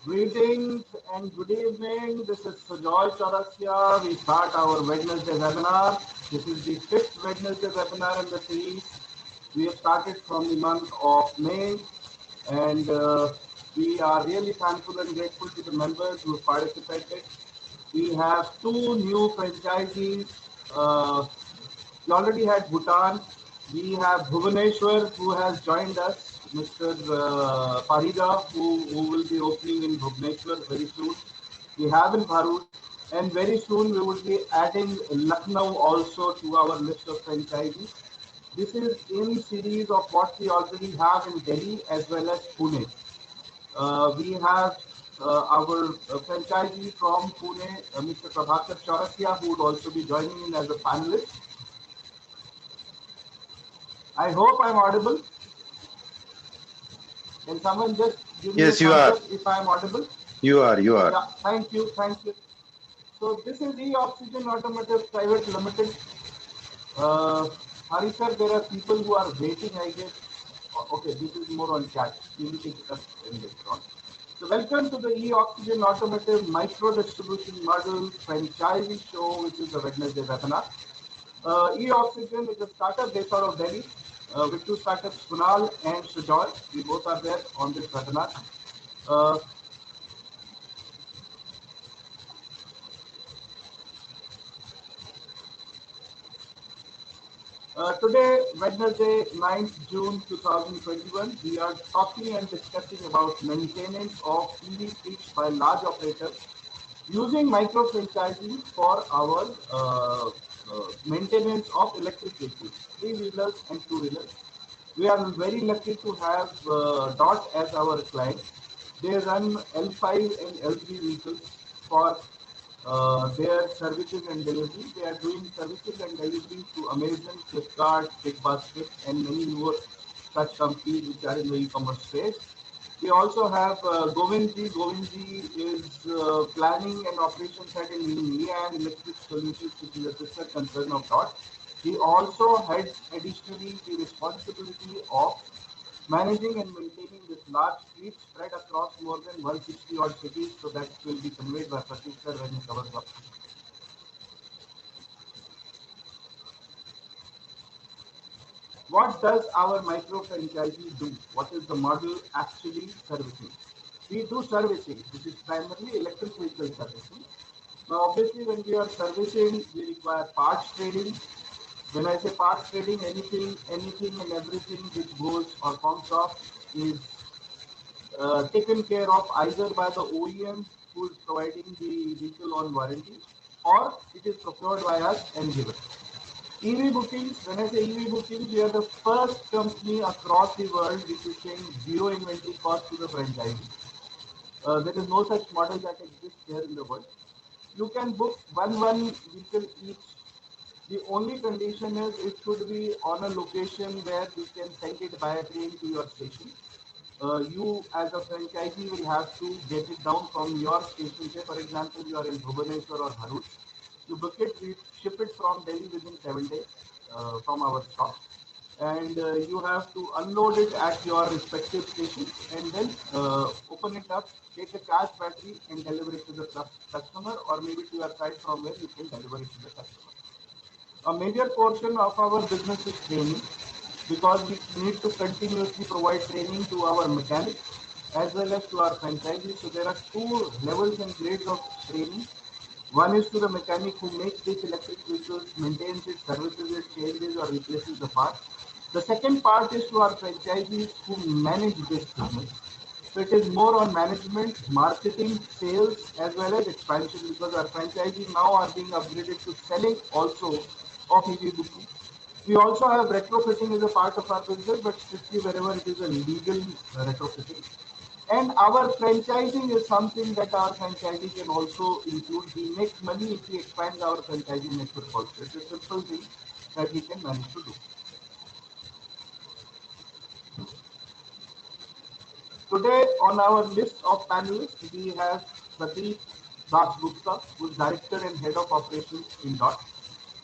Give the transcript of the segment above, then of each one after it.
Greetings and good evening. This is Sujoy Chaurasia. We start our Wednesday webinar. This is the fifth Wednesday webinar in the series. We have started from the month of May, and we are really thankful and grateful to the members who participated. We have two new franchisees. Uh, we already had Bhutan. We have Bhubaneswar who has joined us, Mr. Parida, who will be opening in Bhubaneswar very soon. We have in Bharuch, and very soon we will be adding Lucknow also to our list of franchisees. This is in series of what we already have in Delhi as well as Pune. We have our franchisee from Pune, Mr. Prabhakar Chaurasia, who would also be joining in as a panelist. I hope I'm audible. Can someone just give me a Yes, you thumbs are. up if I'm audible? You are. You are. Yeah, thank you, thank you. So this is E-Oxygen Automotive Private Limited. Hari sir, there are people who are waiting, I guess. Okay, this is more on chat. We will take it up in later on. So welcome to the E-Oxygen Automotive Micro Distribution Model Franchising Show, which is a Wednesday webinar. E-Oxygen is a startup based out of Delhi with two startups, Kunal and Sujoy. We both are there on this webinar. Uh, Today, Wednesday, 9th June 2021, we are talking and discussing about maintenance of EV fleets by large operators using micro franchising for our maintenance of electric vehicles, three-wheelers and two-wheelers. We are very lucky to have DOT as our client. They run L5 and L3 vehicles for their services and delivery. They are doing services and delivery to Amazon, Flipkart, BigBasket, and many more such companies which are in the e-commerce space. We also have Govindji. Govindji is planning and operations head in India and Electric Solutions, which is a sister concern of DOT. He also had additionally the responsibility of managing and maintaining this large fleet spread across more than 160 odd cities, so that will be conveyed by Pratik sir when he covers up. What does our micro franchisee do? What is the model actually servicing? We do servicing, which is primarily electric vehicle servicing. Now, obviously, when we are servicing, we require parts trading. When I say parts trading, anything and everything which goes or comes off is taken care of either by the OEM who is providing the vehicle on warranty, or it is procured by us and given. EV bookings, when I say EV bookings, we are the first company across the world which is saying zero inventory cost to the franchisee. There is no such model that exists here in the world. You can book one vehicle each. The only condition is it should be on a location where we can send it by train to your station. You as a franchisee will have to get it down from your station. Say, for example, you are in Bhubaneswar or Bharuch. You book it, we ship it from Delhi within 7 days from our stock. And you have to unload it at your respective station and then open it up, take a cash battery and deliver it to the customer, or maybe to your site from where you can deliver it to the customer. A major portion of our business is training, because we need to continuously provide training to our mechanics as well as to our franchisees. So there are two levels and grades of training. One is to the mechanic who makes these electric vehicles, maintains it, services it, changes or replaces the parts. The second part is to our franchisees who manage this business. So it is more on management, marketing, sales, as well as expansion, because our franchisees now are being upgraded to selling also of EV booking. We also have retrofitting as a part of our business, but strictly wherever it is a legal retrofitting. And our franchising is something that our franchisee can also include. We make money if we expand our franchising network also. It's a simple thing that we can manage to do. Today on our list of panelists, we have Pradeep Das Gupta, who is Director and Head of Operations in DOT.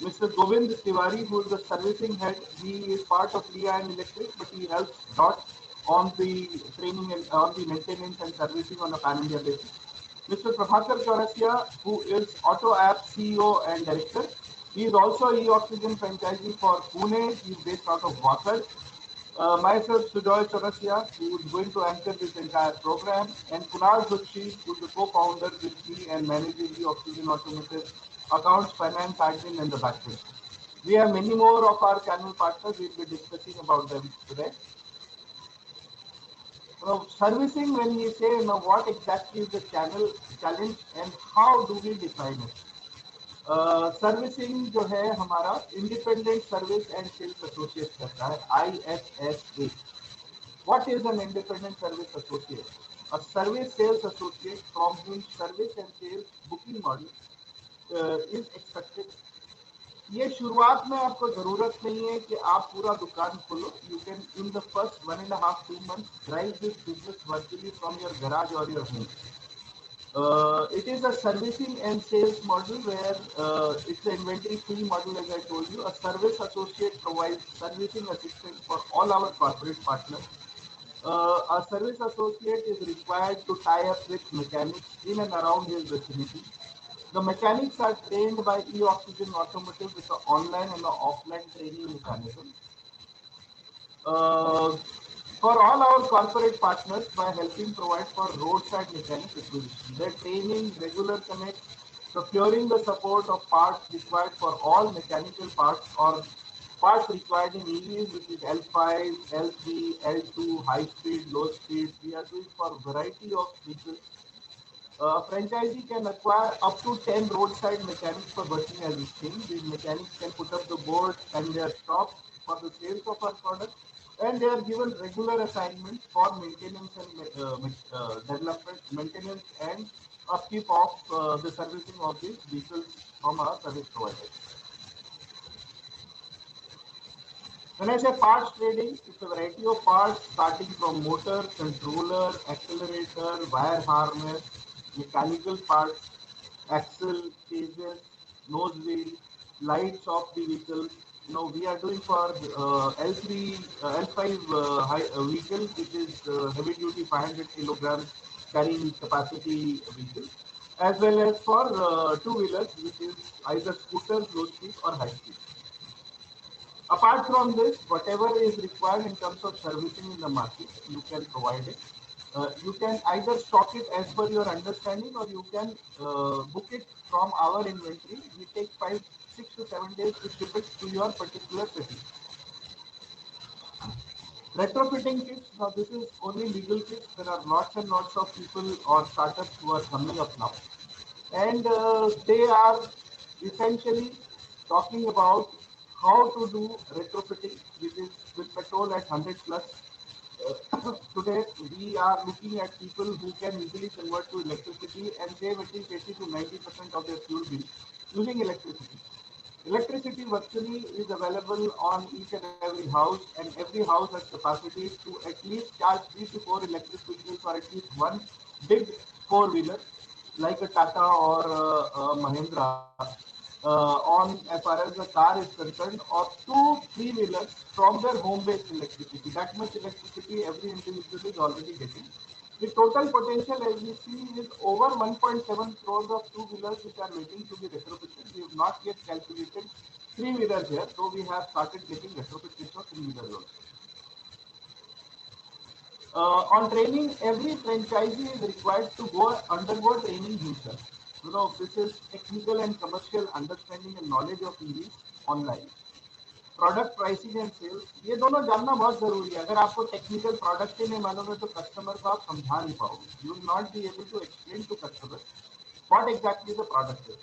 Mr. Govind Tiwari, who is the servicing head. He is part of Lia and Electric, but he helps DOT on the training and on the maintenance and servicing on a pan-India basis. Mr. Prabhakar Chaurasia, who is Auto App CEO and Director. He is also e-Oxygen franchisee for Pune. He is based out of Wakad. Myself, Sujoy Chaurasia, who is going to anchor this entire program, and Kunal Bukshi, who is the co-founder with me and manages e-Oxygen Automotive accounts, finance, admin, and the backend. We have many more of our channel partners. We'll be discussing about them today. Servicing, when we say, what exactly is the channel challenge and how do we define it? Servicing जो है हमारा independent service and sales associate करता है ISSA. What is an independent service associate? A service sales associate from whom service and sales booking model is expected. ये शुरुआत में आपको जरूरत नहीं है कि आप पूरा दुकान खोलो. You can in the first 1.5-2 months drive this business virtually from your garage or your home. It is a servicing and sales model where it's an inventory-free model, as I told you. A service associate provides servicing assistance for all our corporate partners. A service associate is required to tie up with mechanics in and around his vicinity. The mechanics are trained by e-Oxygen Automotive with an online and an offline training mechanism. For all our corporate partners by helping provide for roadside mechanic acquisition. Their training, regular connect, procuring the support of parts required for all mechanical parts or parts required in EVs, which is L5, L3, L2, high speed, low speed. We are doing for a variety of vehicles. A franchisee can acquire up to 10 roadside mechanics for working as his team. These mechanics can put up the board and their shop for the sales of our product, and they are given regular assignments for maintenance and development, maintenance and upkeep of the servicing of these vehicles from our service providers. When I say parts trading, it's a variety of parts starting from motor, controller, accelerator, wire harness, mechanical parts, axle, cages, nose wheel, lights of the vehicle. We are doing for L3, L5 vehicle, which is heavy duty 500 kilograms carrying capacity vehicle, as well as for two-wheelers, which is either scooters, low speed or high speed. Apart from this, whatever is required in terms of servicing in the market, you can provide it. You can either stock it as per your understanding, or you can book it from our inventory. We take 6 to 7 days to ship it to your particular city. Retrofitting kits, now this is only legal kits. There are lots and lots of people or startups who are coming up now. And they are essentially talking about how to do retrofitting, which is with petrol at 100 plus. Today, we are looking at people who can easily convert to electricity and save at least 80 to 90% of their fuel bill using electricity. Electricity virtually is available on each and every house, and every house has capacity to at least charge 3 to 4 electric vehicles or at least one big four-wheeler like a Tata or a Mahindra on as far as the car is concerned, or 2 3-wheelers from their home-based electricity. That much electricity every individual is already getting. The total potential, as we see, is over 1.7 crores of two-wheelers which are waiting to be retrofitted. We have not yet calculated three-wheelers here, though we have started getting retrofit kits of three-wheelers also. On training, every franchisee is required to undergo training himself. This is technical and commercial understanding and knowledge of EVs online. Product pricing and sales, ये दोनों जानना बहुत जरूरी है. अगर आपको technical product ही नहीं मालूम है तो कस्टमर को आप समझा नहीं पाओगे. You will not be able to explain to customer what exactly the product is.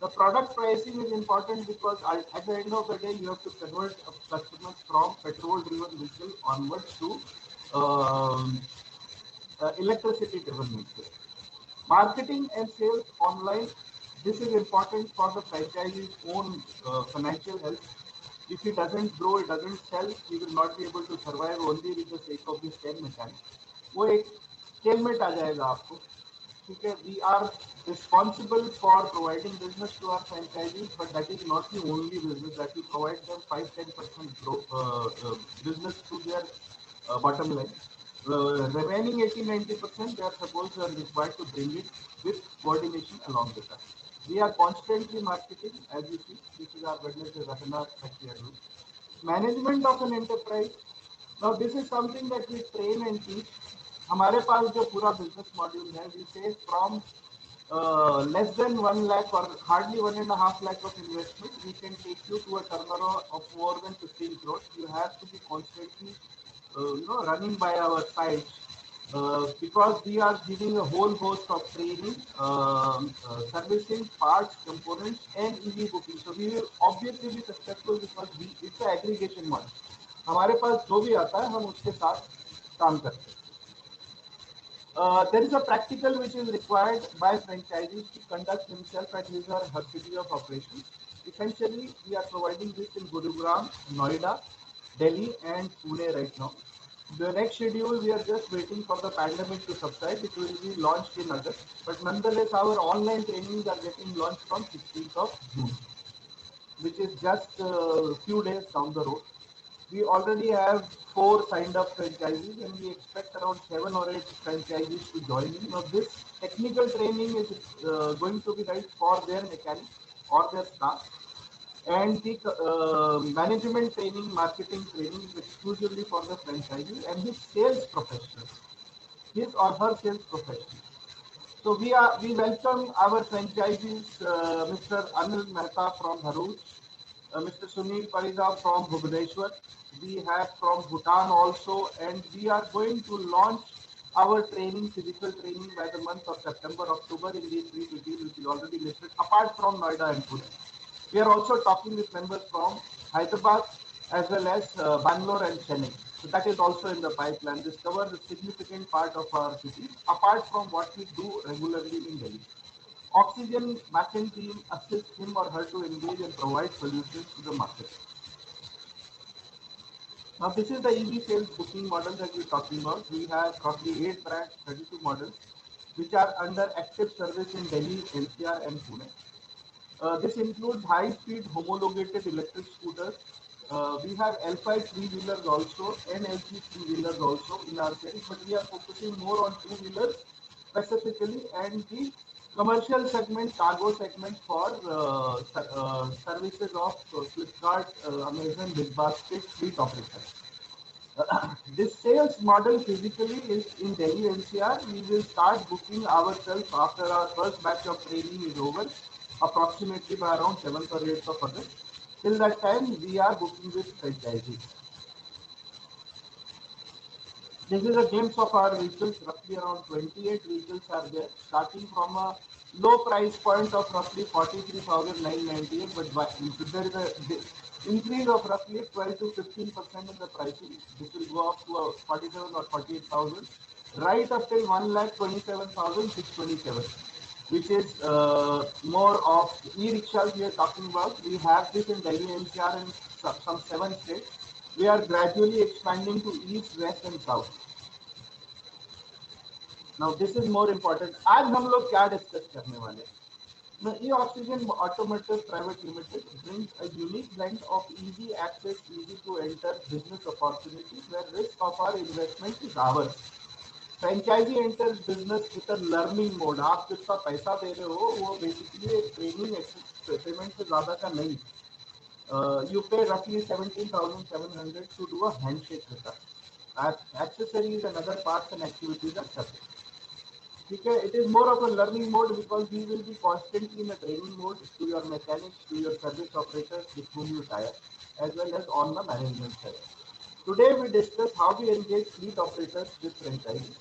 The product pricing is important because at the end of the day, you have to convert customers from petrol-driven vehicle onwards to electricity-driven vehicle. Marketing and sales online. This is important for the franchisee's own financial health. If he doesn't grow, he doesn't sell, he will not be able to survive only with the sake of this 10 mechanics. वो एक stalemate आ जाएगा आपको. ठीक है, we are responsible for providing business to our franchisees, but that is not the only business that we provide them. 5-10% business to their bottom line. Remaining 80-90%, they are supposed to are required to bring it with coordination along with us. We are constantly marketing, as you see. This is our Wednesday webinar that we are doing. Management of an enterprise. Now, this is something that we train and teach. हमारे पास जो पूरा business module है, we say from less than 1 lakh or hardly 1.5 lakh of investment, we can take you to a turnover of more than 15 crores. You have to be constantly, running by our sites because we are giving a whole host of training, servicing, parts, components, and EV booking. So we will obviously be successful because it's an aggregation model. हमारे पास जो भी आता है हम उसके साथ काम करते हैं. There is a practical which is required by franchisees to conduct himself at his or her city of operations. Essentially, we are providing this in Gurugram, Noida, Delhi, and Pune right now. The next schedule, we are just waiting for the pandemic to subside. It will be launched in August. But nonetheless, our online trainings are getting launched from 16th of June, which is just a few days down the road. We already have 4 signed up franchisees and we expect around 7 or 8 franchisees to join in. Now, this technical training is going to be right for their mechanics or their staff, and the management training, marketing training is exclusively for the franchisee and his sales professionals, his or her sales professionals. So we welcome our franchisees, Mr. Anil Mehta from Bharuch, Mr. Sunil Parida from Bhubaneswar. We have from Bhutan also, and we are going to launch our training, physical training, by the month of September, October in these 3 cities, which is already listed, apart from Noida and Pune. We are also talking with members from Hyderabad as well as Bangalore and Chennai. So that is also in the pipeline. This covers a significant part of our cities, apart from what we do regularly in Delhi. Oxygen backend team assists him or her to engage and provide solutions to the market. Now, this is the EV sales booking model that we're talking about. We have roughly 8 brands, 32 models, which are under active service in Delhi, NCR, and Pune. This includes high-speed homologated electric scooters. We have L5 three-wheelers also and LG three-wheelers also in our sales, but we are focusing more on two-wheelers specifically and the commercial segment, cargo segment for services of Flipkart, Amazon, BigBasket, fleet operators. This sales model physically is in Delhi NCR. We will start booking ourselves after our first batch of training is over, approximately by around 7th or 8th of August. Till that time, we are booking with franchisees. This is a glimpse of our vehicles. Roughly around 28 vehicles are there, starting from a low price point of roughly 43,998. But there is a increase of roughly 12 to 15% in the pricing. This will go up to 47 or 48,000, right up till 1,27,627, which is more of e-rickshaws we are talking about. We have this in Delhi NCR and some 7 states. We are gradually expanding to east, west, and south. Now, this is more important. आज हम लोग क्या discuss करने वाले हैं? Now, E-Oxygen Automotive Private Limited brings a unique blend of easy access, easy to enter business opportunities where risk of our investment is ours. Franchisee enters business with a learning mode. आप जितना पैसा दे रहे हो वो basically training payment से ज्यादा का नहीं. You pay roughly 17,700 to do a handshake with us. Accessories and other parts and activities are separate. Okay, it is more of a learning mode because we will be constantly in a training mode to your mechanics, to your service operators with whom you tie, as well as on the management side. Today we discuss how we engage fleet operators with franchisees.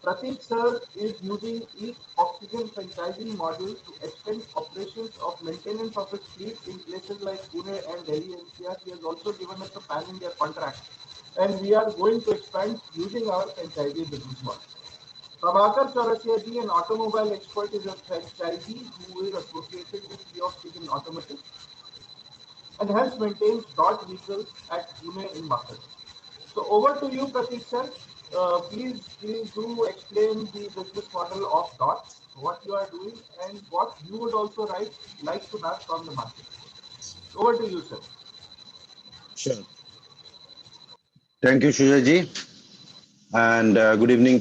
Pratik sir is using E-Oxygen franchising model to extend operations of maintenance of its fleet in places like Pune and Delhi NCR. He has also given us a pan-India contract, and we are going to expand using our franchisee business model. Prabhakar Chaurasia ji, an automobile expert, is a franchisee who is associated with E-Oxygen Automotive and hence maintains DOT vehicles at Pune in Makkad. So over to you, Pratik sir. Please do explain the business model of DOT, what you are doing, and what you would also like to have from the market. Over to you, sir. Sure. Thank you, Shuja ji. and good evening,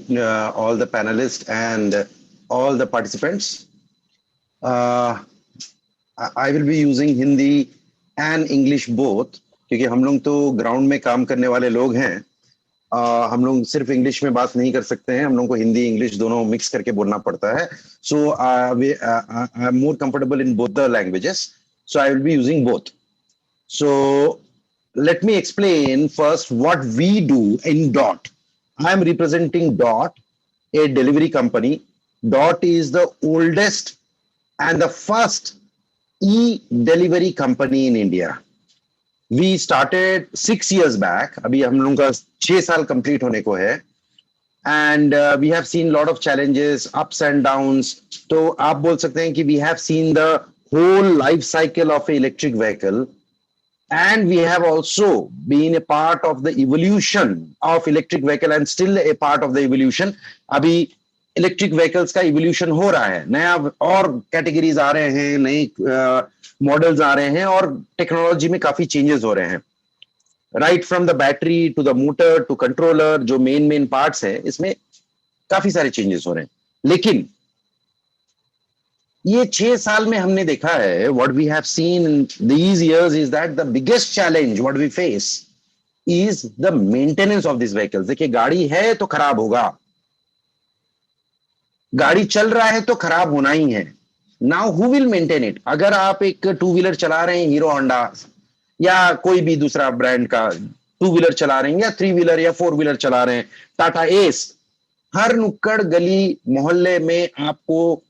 all the panelists and all the participants. Uh, I will be using Hindi and English both, क्योंकि हम लोग तो ground में काम करने वाले लोग हैं. हम लोग सिर्फ इंग्लिश में बात नहीं कर सकते हैं, हम लोग को हिंदी इंग्लिश दोनों मिक्स करके बोलना पड़ता है. So I am more comfortable in both the languages, so I will be using both. So let me explain first what we do in DOT. I am representing DOT, a delivery company. DOT is the oldest and the first e-delivery company in India. We started 6 years back. अभी हम लोगों का 6 साल complete होने को है. And we have seen lot of challenges, ups and downs. तो आप बोल सकते हैं कि we have seen the whole life cycle of an electric vehicle, and we have also been a part of the evolution of electric vehicle and still a part of the evolution. अभी electric vehicles का evolution हो रहा है, नया और categories आ रहे हैं, नए मॉडल्स आ रहे हैं और टेक्नोलॉजी में काफी चेंजेस हो रहे हैं. Right from the battery to the motor to controller, जो मेन पार्ट्स है, इसमें काफी सारे चेंजेस हो रहे हैं. लेकिन ये 6 साल में हमने देखा है, what we have seen in these years is that the biggest challenge what we face is the maintenance of these vehicles. देखिए, गाड़ी है तो खराब होगा, गाड़ी चल रहा है तो खराब होना ही है. Now who will maintain it? अगर आप एक टू व्हीलर चला रहे हैं, हीरो होंडा या कोई भी दूसरा ब्रांड का टू व्हीलर चला रहे हैं, या थ्री व्हीलर या फोर व्हीलर चला रहे हैं, टाटा एस, हर नुक्कड़ गली मोहल्ले में आपको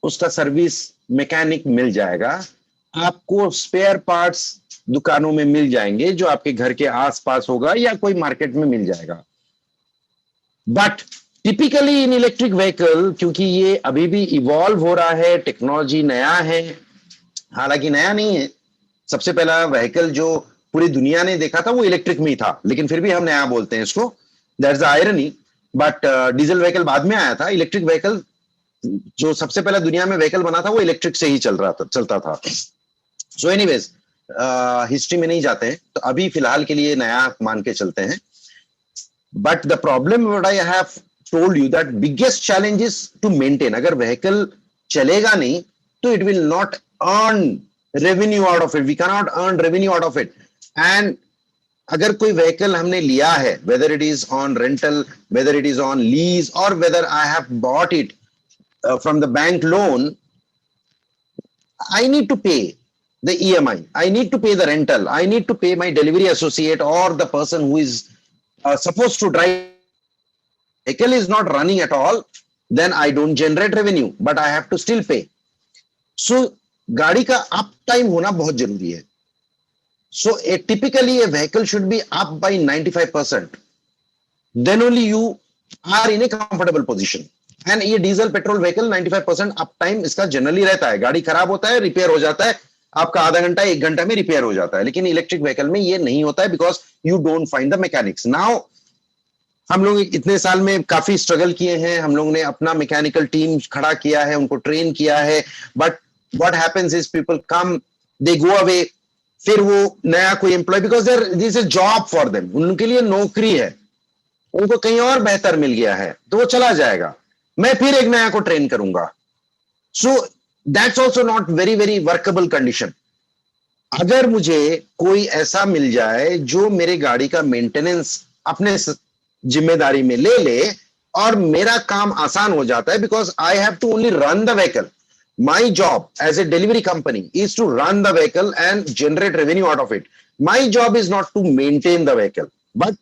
उसका सर्विस मैकेनिक मिल जाएगा. आपको स्पेयर पार्ट्स दुकानों में मिल जाएंगे, जो आपके घर के आसपास होगा या कोई मार्केट में मिल जाएगा. But typically in electric vehicle, क्योंकि ये अभी भी इवॉल्व हो रहा है, टेक्नोलॉजी नया है, हालांकि नया नहीं है. सबसे पहला व्हीकल जो पूरी दुनिया ने देखा था वो इलेक्ट्रिक में ही था, लेकिन फिर भी हम नया बोलते हैं इसको. That's the irony. But diesel vehicle बाद में आया था. इलेक्ट्रिक व्हीकल जो सबसे पहला दुनिया में व्हीकल बना था वो इलेक्ट्रिक से ही चलता था. सो एनीवेज, हिस्ट्री में नहीं जाते हैं, तो अभी फिलहाल के लिए नया मान के चलते हैं. But the problem what I have told you that biggest challenge is to maintain. अगर व्हीकल चलेगा नहीं तो it will not earn revenue out of it. We can not earn revenue out of it. And अगर कोई vehicle हमने लिया है, whether it is on rental, whether it is on lease, और whether I have bought it from the bank loan, I need to pay the EMI, I need to pay the rental, I need to pay my delivery associate or the person who is supposed to drive. Vehicle is not running at all, then I don't generate revenue, but I have to still pay. So गाड़ी का up time होना बहुत जरूरी है. So typically a vehicle should be up by 95%, then only you are in a comfortable position. And ये diesel petrol vehicle 95% up time इसका generally रहता है. गाड़ी खराब होता है, रिपेयर हो जाता है, आपका आधा घंटा 1 घंटा में रिपेयर हो जाता है. लेकिन इलेक्ट्रिक व्हीकल में ये नहीं होता है, because you don't find the mechanics. Now हम लोग इतने साल में काफी स्ट्रगल किए हैं, हम लोग ने अपना मैकेनिकल टीम खड़ा किया है, उनको ट्रेन किया है. But what happens is people come, they go away, फिर वो नया कोई employ, because this is job for them, उनके लिए नौकरी है, उनको कहीं और बेहतर मिल गया है तो वो चला जाएगा, मैं फिर एक नया को ट्रेन करूंगा. So that's also not very very workable condition. अगर मुझे कोई ऐसा मिल जाए जो मेरे गाड़ी का मेंटेनेंस अपने जिम्मेदारी में ले ले और मेरा काम आसान हो जाता है, because I have to only run the vehicle. My job as a delivery company is to run the vehicle and generate revenue out of it. My job is not to maintain the vehicle. But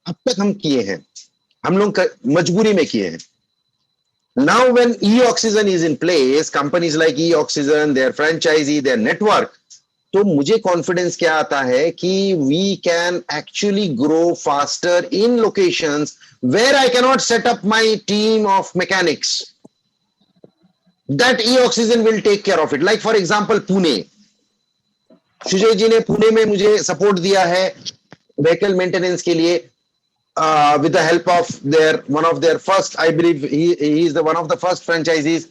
अब तक हम किए हैं, हम लोग मजबूरी में किए हैं. Now, when e-oxygen is in place, companies like e-oxygen, their franchisee, their network, तो मुझे कॉन्फिडेंस क्या आता है कि we can actually grow faster in locations where I cannot set up my team of mechanics. That e-oxygen will take care of it. Like for example, Pune. Sujay जी ने पुणे में मुझे support दिया है व्हीकल मेंटेनेंस के लिए. With the help of one of their first, I believe he is the one of the first franchisees,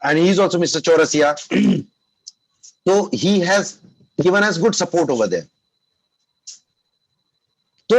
and he is also Mr. Chaurasia. So he has given us good support over there. So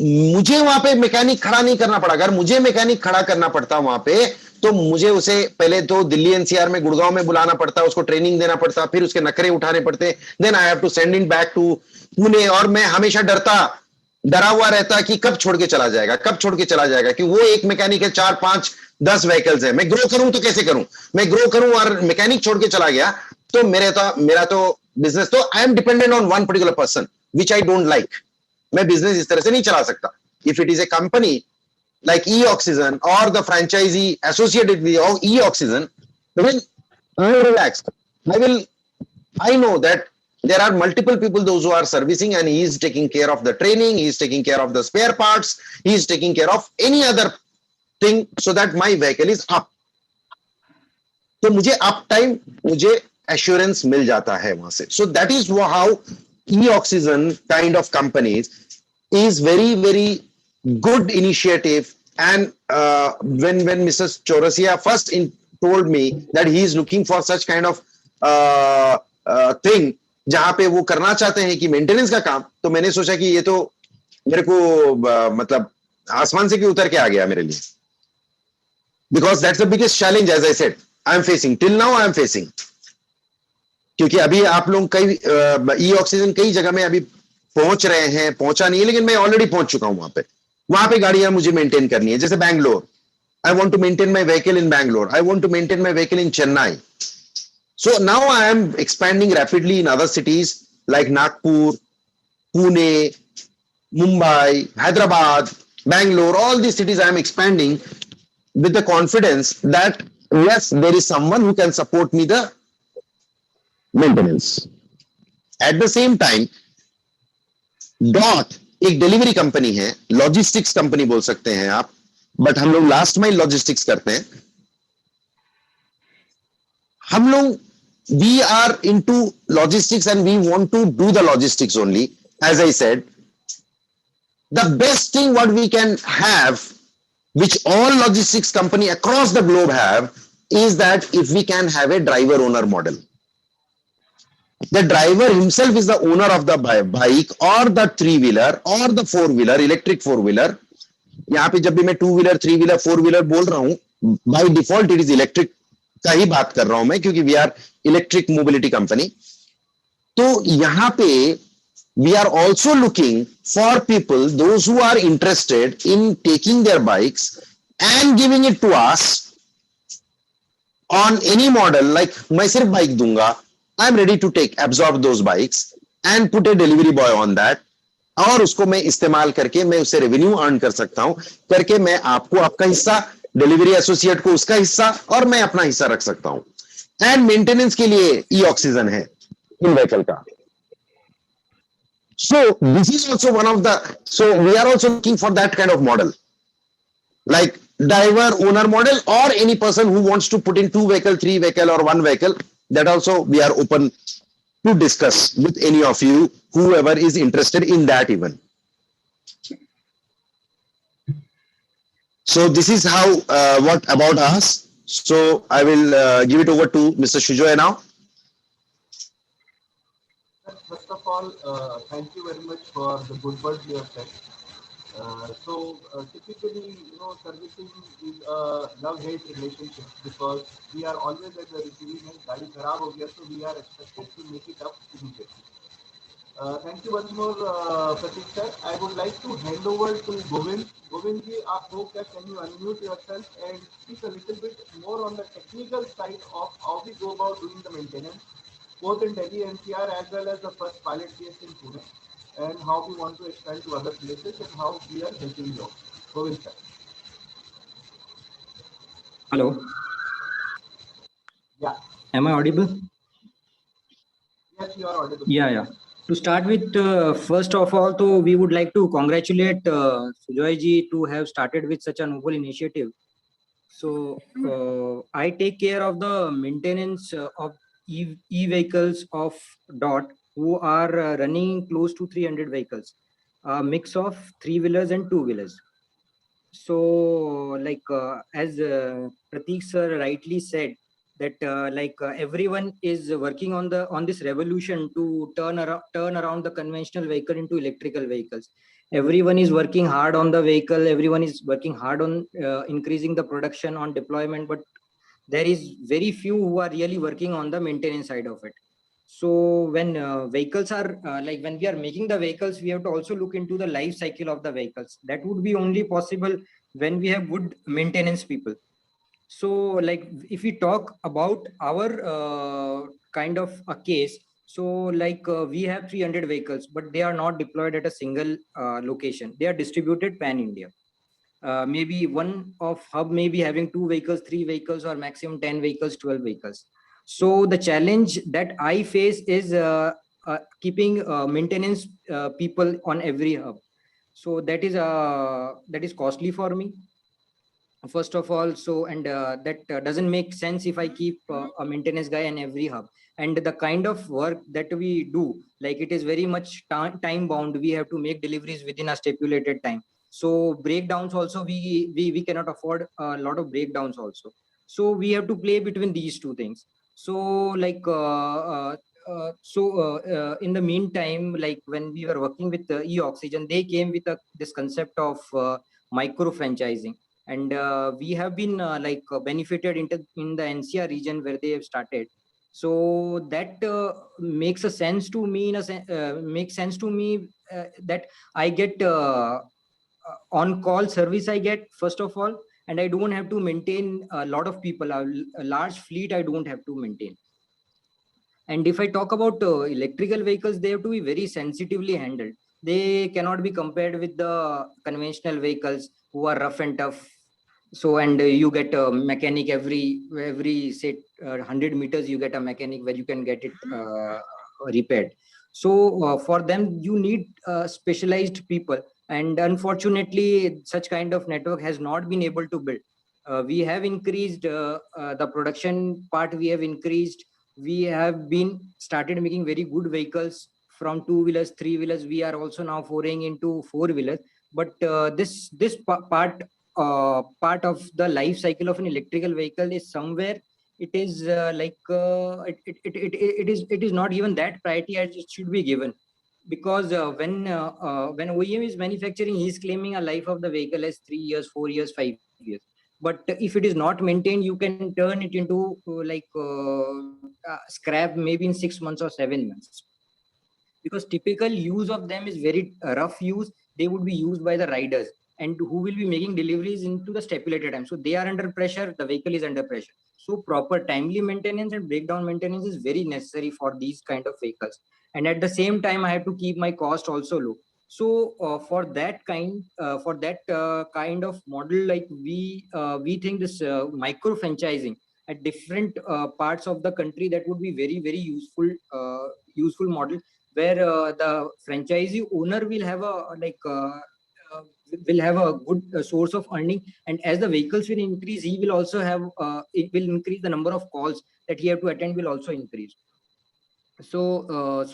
मुझे वहां पे mechanic खड़ा नहीं करना पड़ा। अगर मुझे mechanic खड़ा करना पड़ता वहां पे, तो मुझे उसे पहले तो दिल्ली एनसीआर में, गुड़गांव में बुलाना पड़ता, उसको ट्रेनिंग देना पड़ता, फिर उसके नखरे उठाने पड़ते, then I have to send in back to Pune. और मैं हमेशा डरा हुआ रहता कि कब छोड़ के चला जाएगा, कब छोड़ के चला जाएगा, कि वो एक मैकेनिक है, 4 5 10 व्हीकल्स है। मैं ग्रो करूं तो कैसे करूं, मैं ग्रो करूं और मैकेनिक छोड़ के चला गया तो मेरा तो बिजनेस, तो I am dependent on one particular person which I don't like. मैं बिजनेस इस तरह से नहीं चला सकता। If it is a company like e-oxygen or the franchisee associated with e-oxygen, then I'm relaxed. I will, I know that there are multiple people, those who are servicing, and he is taking care of the training, he is taking care of the spare parts, he is taking care of any other thing so that my vehicle is up. तो मुझे up time, मुझे assurance मिल जाता है वहां से. So that is how e-oxygen kind of companies is very very good initiative. And when Mrs. Chaurasia first told me that he is looking for such kind of thing जहां पे वो करना चाहते हैं कि मेंटेनेंस का काम, तो मैंने सोचा कि ये तो मेरे को मतलब आसमान से क्यों उतर के आ गया मेरे लिए. Because that's the biggest challenge, as I said, I am facing till now. I am facing, क्योंकि अभी आप लोग कई e-oxygen कई जगह में अभी पहुंच रहे हैं, पहुंचा नहीं है, लेकिन मैं ऑलरेडी पहुंच चुका हूं वहां पे गाड़ियां मुझे मेंटेन करनी है. जैसे Bangalore, I want to maintain my vehicle in Bangalore. I want to maintain my vehicle in Chennai. So now I am expanding rapidly in other cities like Nagpur, Pune, Mumbai, Hyderabad, Bangalore. All these cities I am expanding with the confidence that yes, there is someone who can support me the maintenance. At the same time, dot एक delivery company है, logistics company बोल सकते हैं आप, but हम लोग last mile logistics करते हैं. हम लोग we are into logistics and we want to do the logistics only. As I said, the best thing what we can have, which all logistics company across the globe have, is that if we can have a driver owner model. The driver himself is the owner of the bike or the 3-wheeler or the 4-wheeler, electric 4-wheeler. यहाँ पे जब भी मैं 2-wheeler, 3-wheeler, 4-wheeler बोल रहा हूं, by default it is electric का ही बात कर रहा हूं मैं, क्योंकि we are electric mobility company. तो यहाँ पे we are also looking for people, those who are interested in taking their bikes and giving it to us on any model. Like मैं सिर्फ बाइक दूंगा, I'm ready to absorb those bikes and put a delivery boy on that, और उसको मैं इस्तेमाल करके मैं उससे रेवेन्यू अर्न कर सकता हूं, करके मैं आपको आपका हिस्सा, डिलीवरी एसोसिएट को उसका हिस्सा, और मैं अपना हिस्सा रख सकता हूं. एंड मेंटेनेंस के लिए e-oxygen है इन व्हीकल का. So this is also one of the, so we are also looking for that kind of model, like driver owner model, or any person who wants to put in 2 vehicle, 3 vehicle or 1 vehicle. That also we are open to discuss with any of you, whoever is interested in that even. So this is how what about us. So I will give it over to Mr. Shujoy now. First of all, thank you very much for the good words you have said. Typically, servicing is a love-hate relationship, because we are always at the receiving end. गाड़ी खराब हो गया, so we are expected to make it up immediately. Thank you once more, Pratik sir. I would like to hand over to Govind. Govind ji, आप हो क्या? Can you unmute yourself and speak a little bit more on the technical side of how we go about doing the maintenance, both in Delhi NCR as well as the first pilot case in Pune, and how we want to expand to other places and how we are helping you. Govind sir. Hello. Yeah. Am I audible? Yes, you are audible. Yeah. To start with, first of all, so we would like to congratulate Sujoy ji to have started with such a noble initiative. So I take care of the maintenance of e-vehicles of DOT, who are running close to 300 vehicles, a mix of 3-wheelers and 2-wheelers. So like as Pratik sir rightly said, that everyone is working on this revolution to turn around the conventional vehicle into electrical vehicles. everyone is working hard on the vehicle, everyone is working hard on increasing the production, on deployment, but there is very few who are really working on the maintenance side of it. So when vehicles are like when we are making the vehicles, we have to also look into the life cycle of the vehicles. That would be only possible when we have good maintenance people. So like if we talk about our kind of a case, so like we have 300 vehicles, but they are not deployed at a single location. They are distributed pan India. Maybe one of hub may be having 2 vehicles, 3 vehicles, or maximum 10 vehicles, 12 vehicles. So the challenge that I face is keeping maintenance people on every hub. So that is costly for me, first of all. So and that doesn't make sense if I keep a maintenance guy in every hub. And the kind of work that we do, like it is very much time bound. We have to make deliveries within a stipulated time. So breakdowns also, we cannot afford a lot of breakdowns also. So we have to play between these two things. So like in the meantime, like when we were working with e-oxygen, they came with this concept of micro franchising. And we have been benefited in the NCR region where they have started. So that makes a sense to me, makes sense to me that I get on call service, I get first of all, and I don't have to maintain a lot of people, a large fleet I don't have to maintain. And if I talk about electrical vehicles, they have to be very sensitively handled. They cannot be compared with the conventional vehicles who are rough and tough. So and you get a mechanic every say 100 meters, you get a mechanic where you can get it repaired. So for them you need specialized people, and unfortunately such kind of network has not been able to build. We have increased the production part, we have increased, we have been started making very good vehicles from 2 wheelers, 3 wheelers. We are also now foraying into 4 wheelers. But this part of the life cycle of an electrical vehicle is somewhere it is it is not given that priority as it should be given. Because when OEM is manufacturing, he is claiming a life of the vehicle as 3 years, 4 years, 5 years. But if it is not maintained, you can turn it into scrap maybe in 6 months or 7 months. Because typical use of them is very rough use. They would be used by the riders, and who will be making deliveries into the stipulated time. So they are under pressure, the vehicle is under pressure. So proper timely maintenance and breakdown maintenance is very necessary for these kind of vehicles. And at the same time, I have to keep my cost also low. So for that kind of model, like we think this micro franchising at different parts of the country, that would be very very useful model, where the franchisee owner will have a uh, will have a good source of earning. And as the vehicles will increase, he will also have it will increase, the number of calls that he have to attend will also increase. So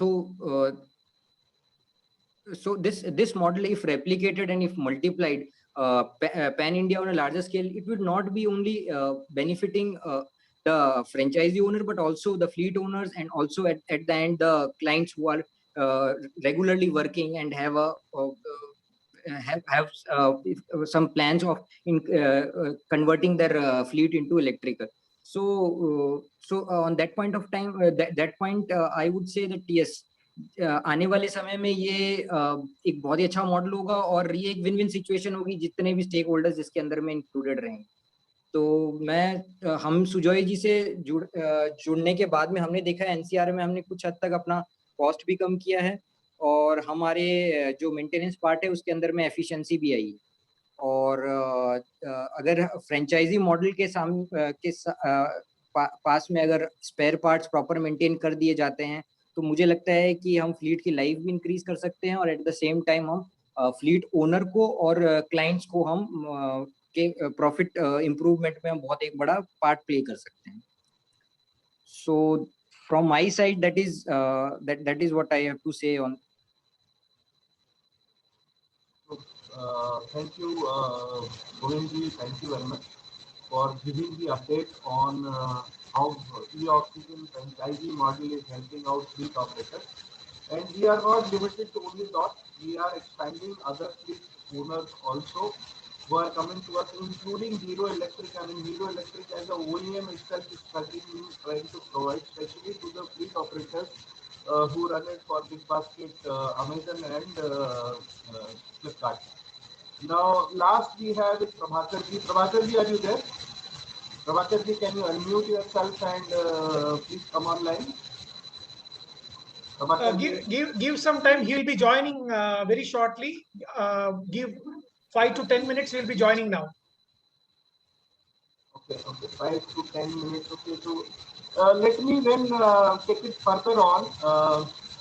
so this model, if replicated and if multiplied pan India on a larger scale, it would not be only benefiting the franchisee owner, but also the fleet owners, and also at the end the clients who are regularly working and have some plans of converting their fleet into electrical. So on that point of time, that point I would say that yes, आने वाले समय में ये एक बहुत ही अच्छा model होगा, और ये एक विन विन सिचुएशन होगी जितने भी स्टेक होल्डर्स इसके अंदर में इंक्लूडेड रहेंगे. तो मैं हम सुजॉय जी से जुड़ने के बाद में हमने देखा एनसीआर में हमने कुछ हद तक अपना कॉस्ट भी कम किया है, और हमारे जो मेंटेनेंस पार्ट है उसके अंदर में एफिशिएंसी भी आई है. और अगर फ्रेंचाइजी मॉडल के पास में अगर स्पेयर पार्ट्स प्रॉपर मेंटेन कर दिए जाते हैं, तो मुझे लगता है कि हम फ्लीट की लाइफ भी इंक्रीज कर सकते हैं, और एट द सेम टाइम हम फ्लीट ओनर को और क्लाइंट्स को हम के प्रॉफिट इंप्रूवमेंट में हम बहुत एक बड़ा पार्ट प्ले कर सकते हैं. So from my side that is what I have to say on. Thank you, Govinji. Thank you very much for giving the update on how e-oxygen franchisee model is helping out fleet operators. And we are not limited to only DOT. We are expanding other fleet owners also who are coming to us, including Hero Electric. I mean, Hero Electric as a OEM itself is trying to provide, especially to the fleet operators who run it for Big Basket, Amazon, and Flipkart. Now, last we have is Prabhakar ji. Prabhakar ji, are you there? Prabhakar ji, can you unmute yourself and please come online? Prabhakar ji. Give some time. He will be joining very shortly. Give 5 to 10 minutes. He will be joining now. Okay, 5 to 10 minutes. Okay, so let me then take it further on.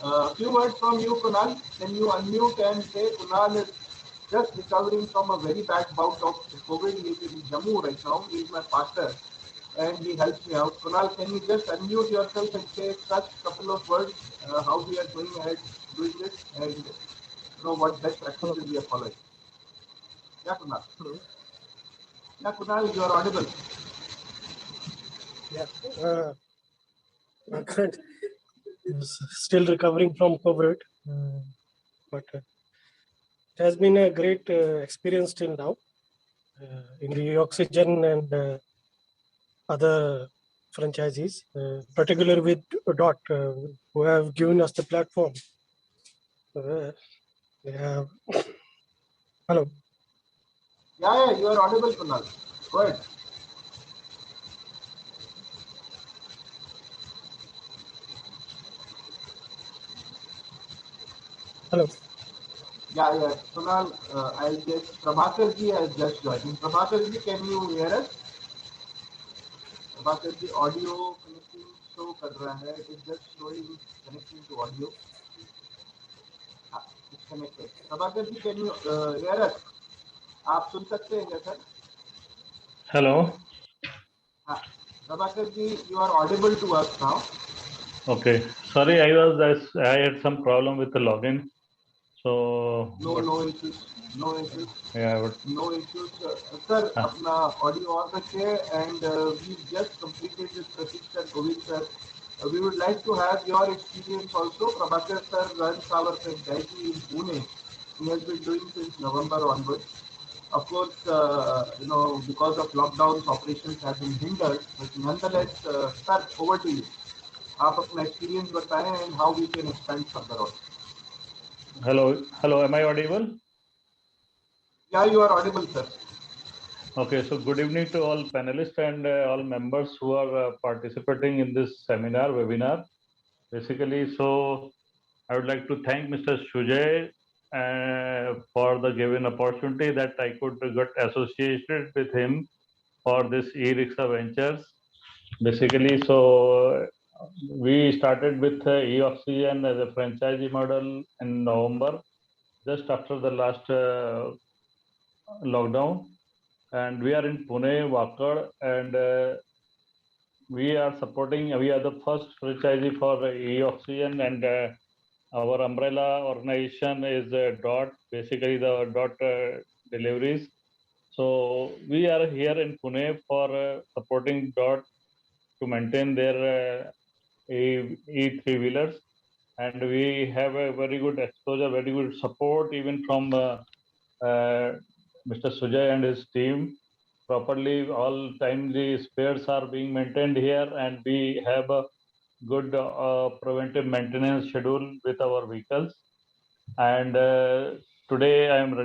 A few words from you, Kunal. Can you unmute and say Kunal is just recovering from a very bad bout of COVID. He is in Jammu right now. He is my partner and he helps me out. Kunal, can you just unmute yourself and say such couple of words how we are going ahead doing this and what best practices we are following? Yeah, Kunal. Hello. Yeah, Kunal, you are audible. Yeah. My friend is still recovering from COVID, but it has been a great experience till now in the Oxygen and other franchisees, particularly with DOT, who have given us the platform. They have. Hello. Yeah, you are audible, Kunal. Go ahead. Hello. Yeah. Kunal, I guess Prabhakar ji has just joined. Prabhakar ji, can you hear us? Prabhakar ji, audio connecting show कर रहा है. It is just showing connecting to audio. It's connected. Prabhakar ji, can you hear us? आप सुन सकते हैं क्या sir? Hello. हाँ. Prabhakar ji, you are audible to us now. Okay. Sorry, I had some problem with the login. So No issues. Yeah, No issues. Sir, अपना audio on रखिए and we just completed this Pratik sir, Govind sir. We would like to have your experience also. Prabhakar sir runs our franchisee in Pune. He has been doing since November onwards. Of course, because of lockdowns, operations have been hindered. But nonetheless, sir, over to you. आप अपना experience बताएं and how we can expand further on. Hello. Am I audible? Yeah, you are audible, sir. Okay. So good evening to all panelists and all members who are participating in this webinar. Basically, so I would like to thank Mr. Sujay for the given opportunity that I could get associated with him for this e-rickshaw ventures. Basically, so we started with e-Oxygen as a franchisee model in November, just after the last lockdown, and we are in Pune, Wakad, and we are the first franchisee for e-Oxygen, and our umbrella organization is DOT, basically the DOT deliveries. So we are here in Pune for supporting DOT to maintain their e-3-wheelers, and we have a very good exposure, very good support even from Mr. Sujay and his team. Properly, all timely spares are being maintained here, and we have a good preventive maintenance schedule with our vehicles. And today I am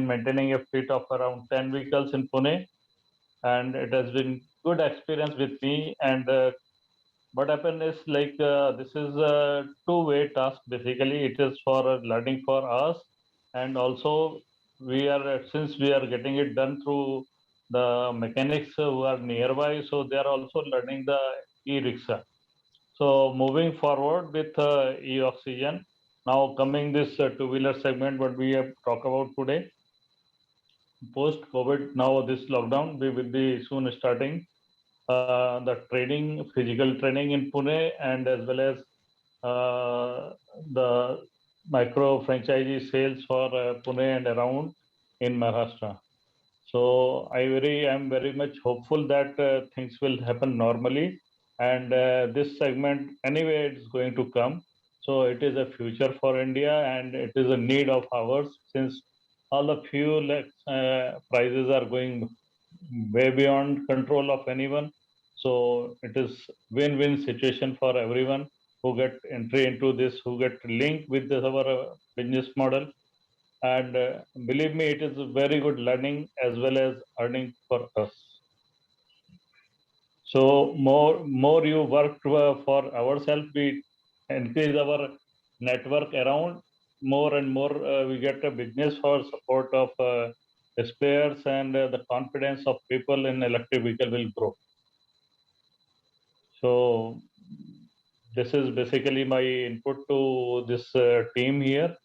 maintaining a fleet of around 10 vehicles in Pune, and it has been good experience with me. And what happened is this is a two-way task. Basically, it is for learning for us, and also since we are getting it done through the mechanics who are nearby, so they are also learning the e-rickshaw. So moving forward with e-Oxygen, now coming this two-wheeler segment, what we have talked about today. Post-COVID, now this lockdown, we will be soon starting the physical training in Pune, and as well as the micro franchisee sales for Pune and around in Maharashtra. So I am very much hopeful that things will happen normally, and this segment anyway it's going to come. So it is a future for India, and it is a need of ours, since all the fuel prices are going way beyond control of anyone. So it is win-win situation for everyone who get entry into this, who get linked with our business model. And believe me, it is a very good learning as well as earning for us. So more you work for ourselves, we increase our network around, more and more we get a business for support of spares, and the confidence of people in electric vehicle will grow. So this is basically my input to this team here.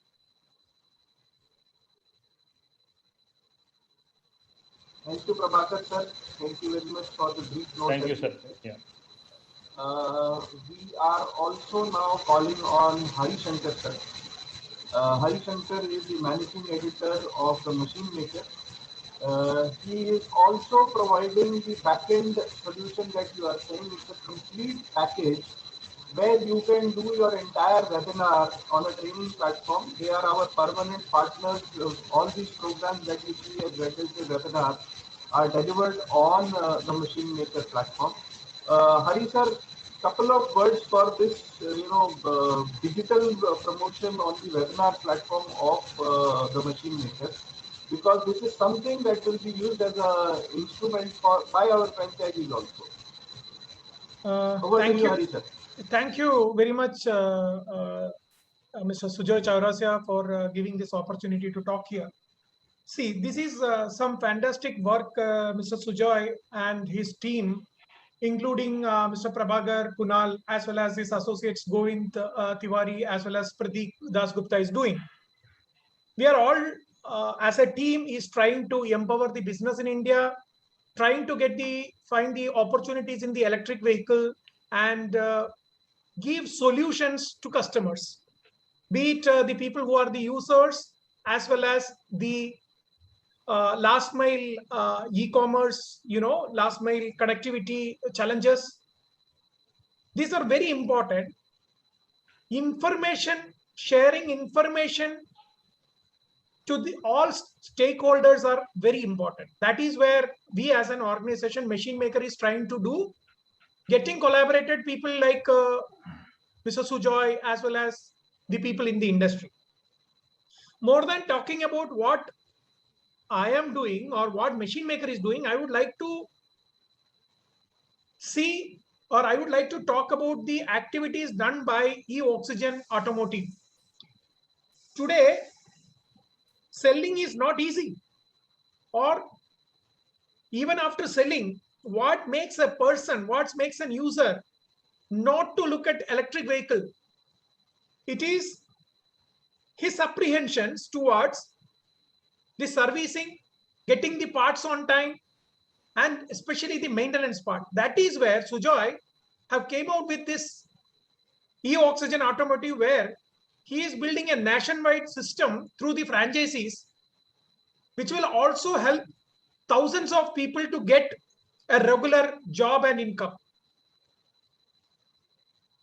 Thank you, Prabhakar sir. Thank you very much for the brief note. Thank that you, sir. said. Yeah. We are also now calling on Hari Shankar sir. Hari Shankar is the managing editor of the Machine Maker. He is also providing the backend solution that you are saying. It's a complete package where you can do your entire webinar on a training platform. They are our permanent partners. All these programs that you see as Wednesday webinar are delivered on the Machine Maker platform. Hari sir, couple of words for this, digital promotion on the webinar platform of the Machine Maker, because this is something that will be used as an instrument by our franchisees also. Over to you, Hari sir. Thank you very much, Mr. Sujoy Chaurasia, for giving this opportunity to talk here. See, this is some fantastic work Mr. Sujoy and his team, including Mr. Prabhakar, Kunal, as well as his associates Govind Tiwari, as well as Pradeep Dasgupta is doing. We are all, as a team, is trying to empower the business in India, trying to find the opportunities in the electric vehicle, and give solutions to customers, be it the people who are the users, as well as the last mile e-commerce, last mile connectivity challenges. These are very important. Sharing information to all stakeholders are very important. That is where we as an organization, Machine Maker, is trying to do, getting collaborated people like Mr. Sujoy, as well as the people in the industry. More than talking about what I am doing or what Machine Maker is doing, I would like to talk about the activities done by E-Oxygen Automotive. Today, selling is not easy. Or even after selling, what makes a person, what makes an user not to look at electric vehicle? It is his apprehensions towards the servicing, getting the parts on time, and especially the maintenance part. That is where Sujoy have came out with this E-Oxygen Automotive, where he is building a nationwide system through the franchisees, which will also help thousands of people to get a regular job and income.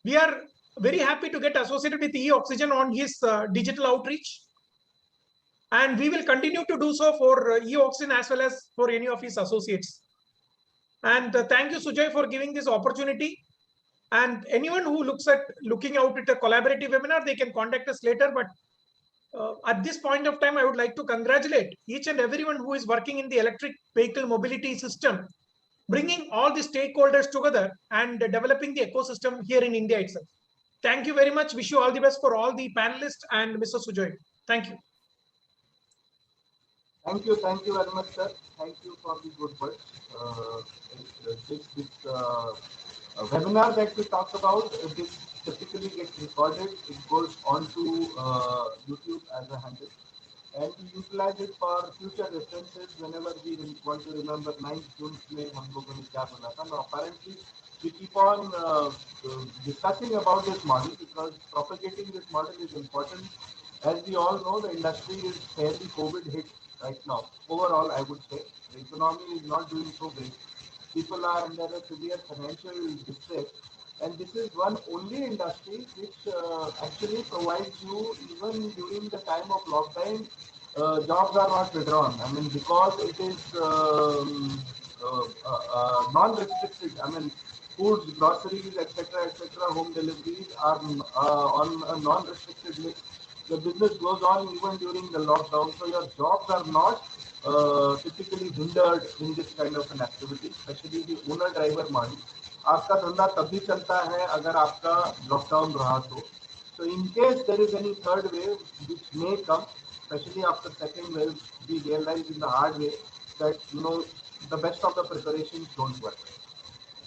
We are very happy to get associated with E-Oxygen on his digital outreach. And we will continue to do so for E-Oxygen as well as for any of his associates. And thank you, Sujoy, for giving this opportunity. And anyone who looking out at a collaborative webinar, they can contact us later. But at this point of time, I would like to congratulate each and everyone who is working in the electric vehicle mobility system, bringing all the stakeholders together and developing the ecosystem here in India itself. Thank you very much. Wish you all the best for all the panelists and Mr. Sujoy. Thank you. Thank you very much, sir. Thank you for the good words. This webinar that we talked about, this typically gets recorded. It goes on to YouTube as a handle, and we utilize it for future references whenever we want to remember 9th June में हम लोगों ने क्या बोला था. Now apparently we keep on discussing about this model, because propagating this model is important. As we all know, the industry is fairly COVID hit right now. Overall, I would say the economy is not doing so great. People are under a severe financial distress, and this is one only industry which actually provides you even during the time of lockdown. Jobs are not withdrawn. I mean, because it is non-restricted. I mean, foods, groceries, etc., home deliveries are on a non-restricted list. The business goes on even during the lockdown, so your jobs are not typically hindered in this kind of an activity, especially the owner driver model. आपका धंधा तभी चलता है अगर आपका lockdown रहा तो. So in case there is any third wave which may come, especially after second wave, we realize in the hard way that the best of the preparations don't work.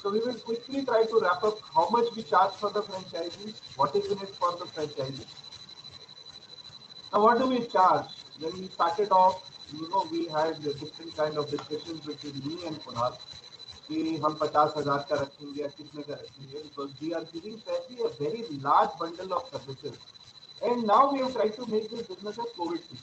So we will quickly try to wrap up how much we charge for the franchisees, what is in it for the franchisees. Now, what do we charge? When we started off, we had different kind of discussions between me and Kunal. कि हम 50,000 का रखेंगे या कितने का रखेंगे, because we are giving fairly a very large bundle of services, and now we have tried to make this business as COVID free.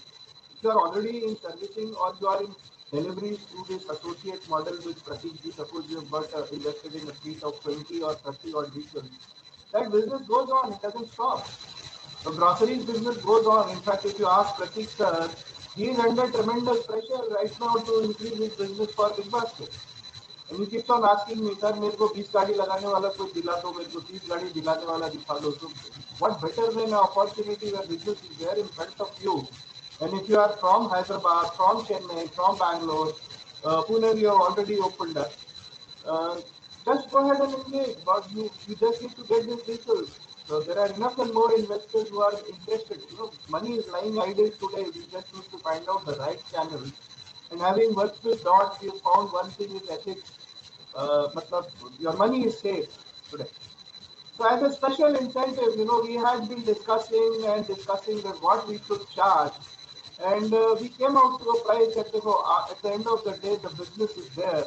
If you are already in servicing or you are in deliveries through this associate model with Pratik ji, suppose you have got invested in a fleet of 20 or 30 odd vehicles, that business goes on, it doesn't stop. The groceries business goes on. In fact, if you ask Pratik sir, he is under tremendous pressure right now to increase his business for Big Basket. And he keeps on asking me, sir, मेरे को 20 गाड़ी लगाने वाला कोई दिला दो, मेरे को 30 गाड़ी दिलाने वाला दिखा दो. So what better than an opportunity where business is there in front of you? And if you are from Hyderabad, from Chennai, from Bangalore, Pune, we have already opened up. Uh, just go ahead and engage, but you just need to get these vehicles. So there are enough and more investors who are interested. Money is lying idle today. We just need to find out the right channels. And having worked with Dot, we found one thing is ethics. Matlab, your money is safe today. So as a special incentive, we had been discussing that what we should charge. And we came out to a price that at the end of the day, the business is there.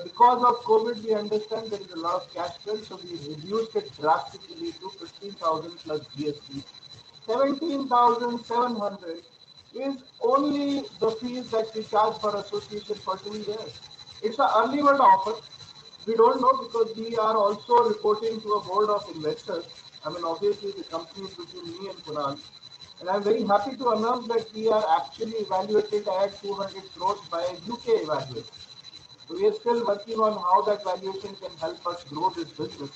Because of COVID, we understand there is a lot of cash flow, so we reduced it drastically to 15,000 plus GST. 17,700 is only the fees that we charge for association for 2 years. It's an early bird offer. We don't know because we are also reporting to a board of investors. I mean, obviously, the company is between me and Kunal. And I'm very happy to announce that we are actually evaluated at 200 crores by UK evaluation. So we are still working on how that valuation can help us grow this business.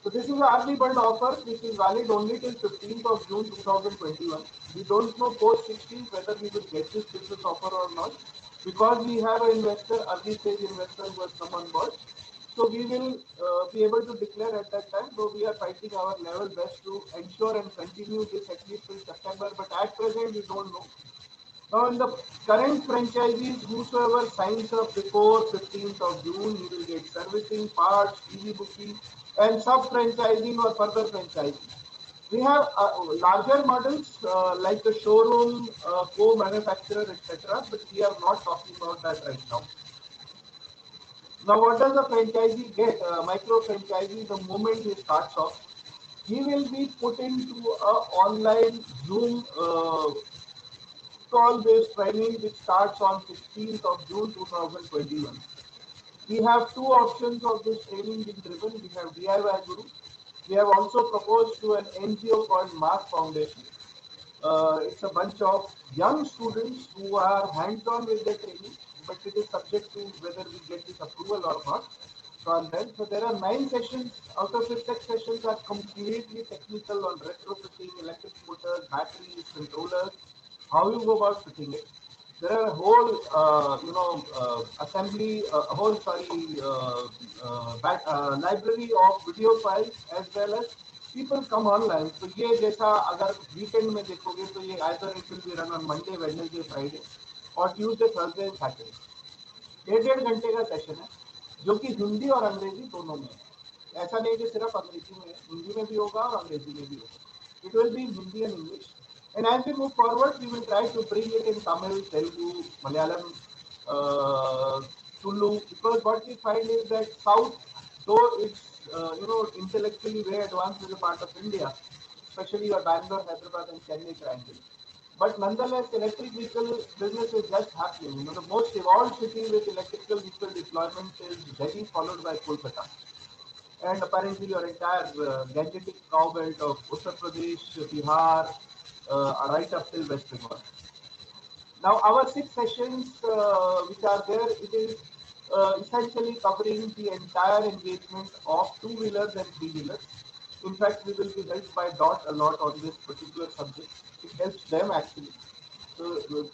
So this is an early bird offer which is valid only till 15th of June 2021. We don't know post 16th whether we will get this business offer or not, because we have an investor, early stage investor who has come on board. So we will be able to declare at that time, though we are fighting our level best to ensure and continue this at least till September. But at present, we don't know. Now, in the current franchisees, whosoever signs up before 15th of June, he will get servicing, parts, easy booking, and sub-franchising or further franchising. We have larger models like the showroom, co-manufacturer, etc., but we are not talking about that right now. Now, what does a franchisee get? Micro franchisee, the moment he starts off, he will be put into an online Zoom call-based training which starts on 16th of June 2021. We have two options of this training being driven. We have DIY Guru. We have also proposed to an NGO called Mass Foundation. It's a bunch of young students who are hands-on with the training, but it is subject to whether we get this approval or not from them. So there are 9 sessions. Out of it, 6 sessions are completely technical on retrofitting, electric motors, batteries, controllers, how you go about fitting it. There are a whole, assembly, a whole, library of video files as well as people come online. So ये जैसा अगर weekend में देखोगे तो ये either it will be run on Monday, Wednesday, Friday और Tuesday, Thursday, Saturday. 1.5 घंटे का सेशन है जो कि हिंदी और अंग्रेजी दोनों में है. ऐसा नहीं कि सिर्फ अंग्रेजी में है, हिंदी में भी होगा और अंग्रेजी में भी होगा. It will be in Hindi and English. And as we move forward, we will try to bring it in Tamil, Telugu, Malayalam, Tulu, because what we find is that South, though it's intellectually very advanced as a part of India, especially your Bangalore, Hyderabad, and Chennai triangle. But nonetheless, electric vehicle business is just happening. The most evolved city with electrical vehicle deployment is Delhi, followed by Kolkata. and apparently your entire Gangetic cow belt of Uttar Pradesh, Bihar, right up till West Bengal. Now, our 6 sessions which are there, it is essentially covering the entire engagement of two-wheelers and three-wheelers. In fact, we will be helped by DOT a lot on this particular subject. It helps them actually. So,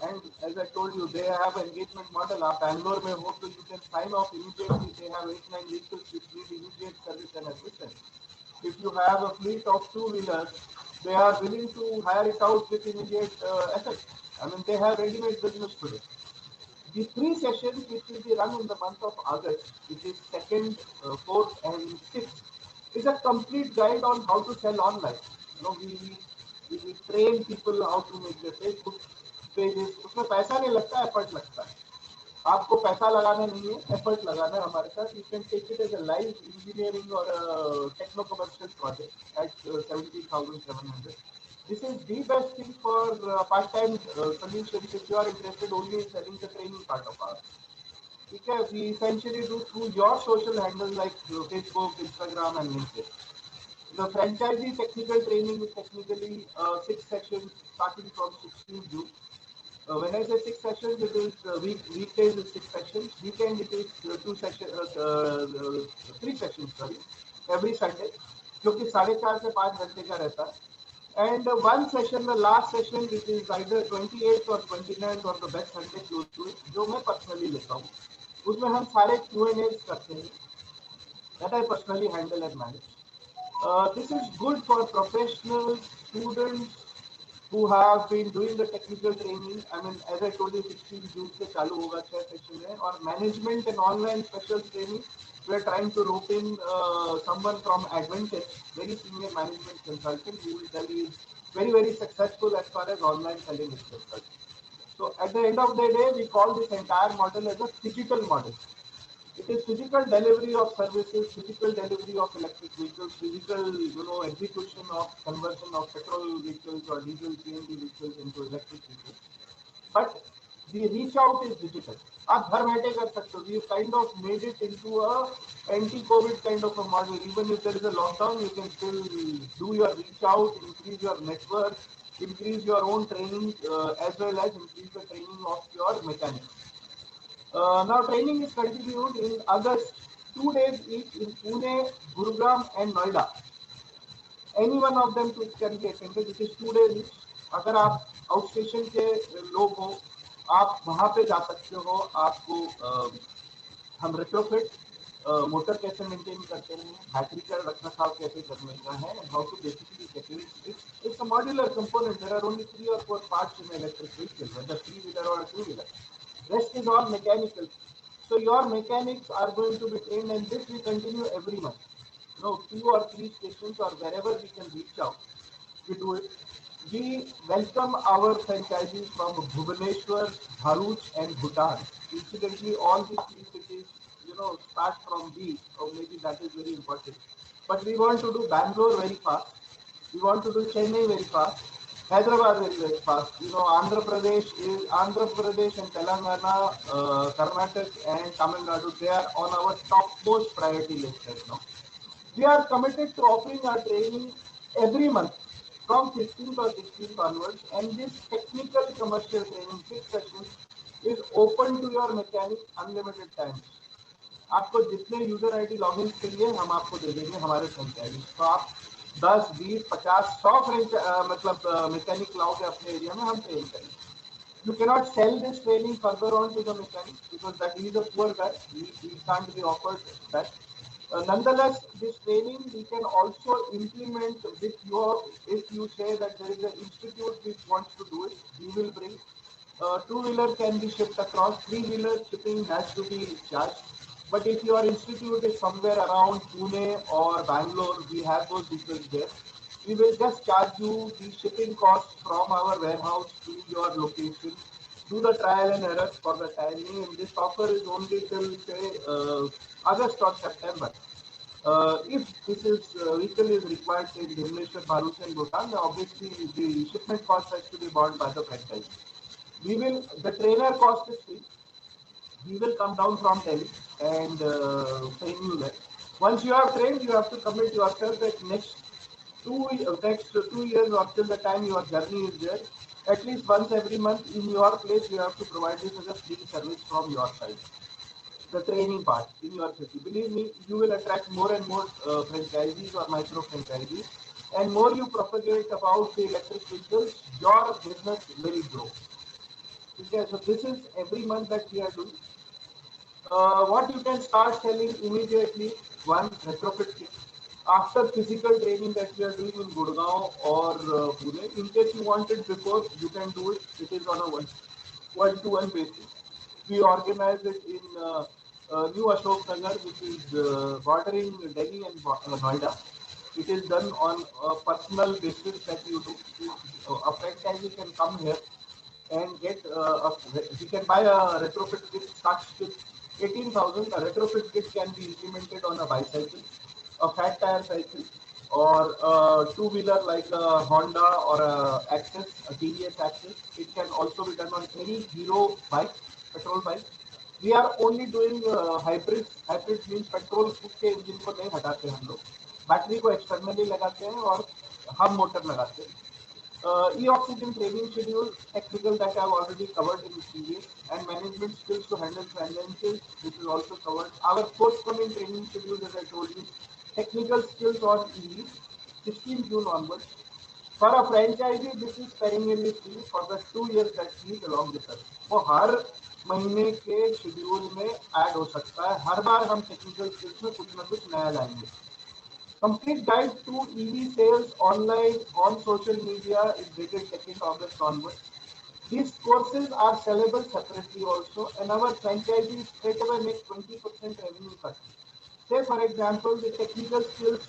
and as I told you, they have engagement model. Bangalore may hope that you can sign off immediately. They have 8-9 vehicles which need immediate service and assistance. If you have a fleet of two-wheelers, they are willing to hire it out with immediate effect. I mean, they have ready-made business today. The 3 sessions which will be run in the month of August, which is 2nd, 4th, and 6th, is a complete guide on how to sell online. You know, we train people how to make their Facebook pages. उसमें पैसा नहीं लगता, effort लगता है. आपको पैसा लगाना नहीं है, एफर्ट लगाना है हमारे साथ. You can take it as a live engineering or a techno-commercial project at 70,700. This is the best thing for part-time solutions if you are interested only in selling the training part of ours. Okay, we essentially do through your social handles like Facebook, Instagram, and LinkedIn. The franchisee technical training is technically 6 sessions starting from 16 June. When I say 6 sessions, it is weekdays is 6 sessions. Weekend it is 3 sessions. Sorry, every Sunday, जो कि 4.5 से 5 घंटे का रहता है. And one session, the last session, which is either 28th or 29th or the best Sunday close to it, जो मैं personally लेता हूँ. उसमें हम सारे Q&As करते हैं. That I personally handle and manage. This is good for professionals, students who have been doing the technical training. I mean, as I told you, 16 June से चालू होगा 6 session है. और management and online special training, we are trying to rope in someone from Advantage, very senior management consultant, who will tell you very, very successful as far as online selling is concerned. So at the end of the day, we call this entire model as a physical model. It is physical delivery of services, physical delivery of electric vehicles, physical, execution of conversion of petrol vehicles or diesel CNG vehicles into electric vehicles. But the reach out is digital. आप घर बैठे कर सकते हो. We kind of made it into a anti-COVID kind of a model. Even if there is a lockdown, you can still do your reach out, increase your network, increase your own training, as well as increase the training of your mechanics. Now training is continued in August, 2 days each in Pune, Gurugram, and Noida. Any one of them can be attended. It is 2 days each. अगर आप outstation के लोग हो, आप वहाँ पे जा सकते हो. आपको हम रेट्रोफिट मोटर कैसे मेंटेन करते हैं, बैटरी का रखरखाव कैसे करने का है, and how to basically get it. It's a modular component. There are only 3 or 4 parts in an electric vehicle, whether 3-wheeler or a 2-wheeler. Rest is all mechanical. So your mechanics are going to be trained, and this will continue every month. 2 or 3 stations or wherever we can reach out, we do it. We welcome our franchisees from Bhubaneswar, Bharuch, and Bhutan. Incidentally, all these 3 cities, start from B, so maybe that is very important. But we want to do Bangalore very fast. We want to do Chennai very fast. Hyderabad very, very fast. Andhra Pradesh and Telangana, Karnataka and Tamil Nadu, they are on our topmost priority list right now. We are committed to offering our training every month from 15th or 16th onwards, and this technical commercial training 6 sessions is open to your mechanic unlimited times. आपको जितने user ID login चाहिए हम आपको दे देंगे हमारे franchise. तो आप 10, 20, 50, 100 मतलब मैकेनिक लाओगे अपने एरिया में, हम ट्रेन करेंगे. You cannot sell this training further on to the mechanic because that he is a poor guy. He can't be offered that. Nonetheless, this training we can also implement with your, if you say that there is an institute which wants to do it, we will bring. 2-wheeler can be shipped across, 3-wheeler shipping has to be charged. But if your institute is somewhere around Pune or Bangalore, we have those vehicles there. We will just charge you the shipping cost from our warehouse to your location. Do the trial and error for the timing, and this offer is only till say August or September. If this vehicle is required in Bhubaneswar, Bharuch, and Bhutan, obviously the shipment cost has to be borne by the franchise. The trainer cost is free. We will come down from Delhi and train you there. Once you have trained, you have to commit yourself that next 2 years or till the time your journey is there, at least once every month in your place, you have to provide this as a free service from your side. The training part in your city. Believe me, you will attract more and more franchisees or micro franchisees, and more you propagate about the electric vehicles, your business will grow. Okay, so this is every month that we are doing. What you can start selling immediately, one retrofit kit. After physical training that we are doing in Gurgaon or Pune, in case you want it before, you can do it. It is on a one-to-one basis. We organize it in New Ashok Nagar, which is bordering Delhi and Noida. It is done on a personal basis that you do. A franchisee can come here and get he can buy a retrofit kit starts with 18,000. A retrofit kit can be implemented on a bicycle, a fat tire cycle, or a two-wheeler like a Honda or a Access, a TVS Access. It can also be done on any Hero bike, petrol bike. We are only doing hybrids. Hybrids means petrol के engine को नहीं हटाते हम लोग, battery को externally लगाते हैं और हम मोटर लगाते हैं. E-oxygen training schedule, technical that I have already covered in previous, and management skills to handle finances, which is also covered. Our forthcoming training schedule, as I told you, technical skills on EV, 16 June onwards. For a franchisee, this is perennially free for the 2 years that he is along with us. वो हर महीने के schedule में add हो सकता है. हर बार हम technical skills में कुछ ना कुछ नया लाएंगे. Complete guide to EV sales online on social media is dated 2nd August onwards. These courses are sellable separately also, and our franchisees straight away make 20% revenue cut. Say, for example, the technical skills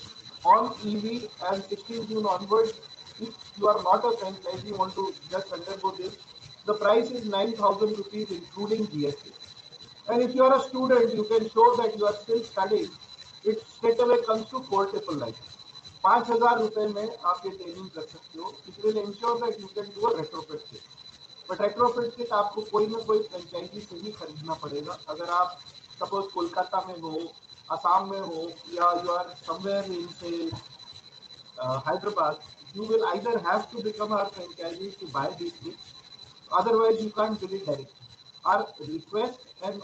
on EV and 16 June onwards, if you are not a franchisee, you want to just undergo this, the price is 9,000 rupees including GST. And if you are a student, you can show that you are still studying. It straight away comes to 4,999. 5,000 रुपए में आप ये training कर सकते हो. It will ensure that you can do a retrofit kit. But retrofit kit आपको कोई ना कोई फ्रेंचाइजी से ही खरीदना पड़ेगा. अगर आप सपोज कोलकाता में हो, असम में हो, या you are somewhere in say Hyderabad, you will either have to become our franchisee to buy these kits. Otherwise, you can't do it directly. Our request and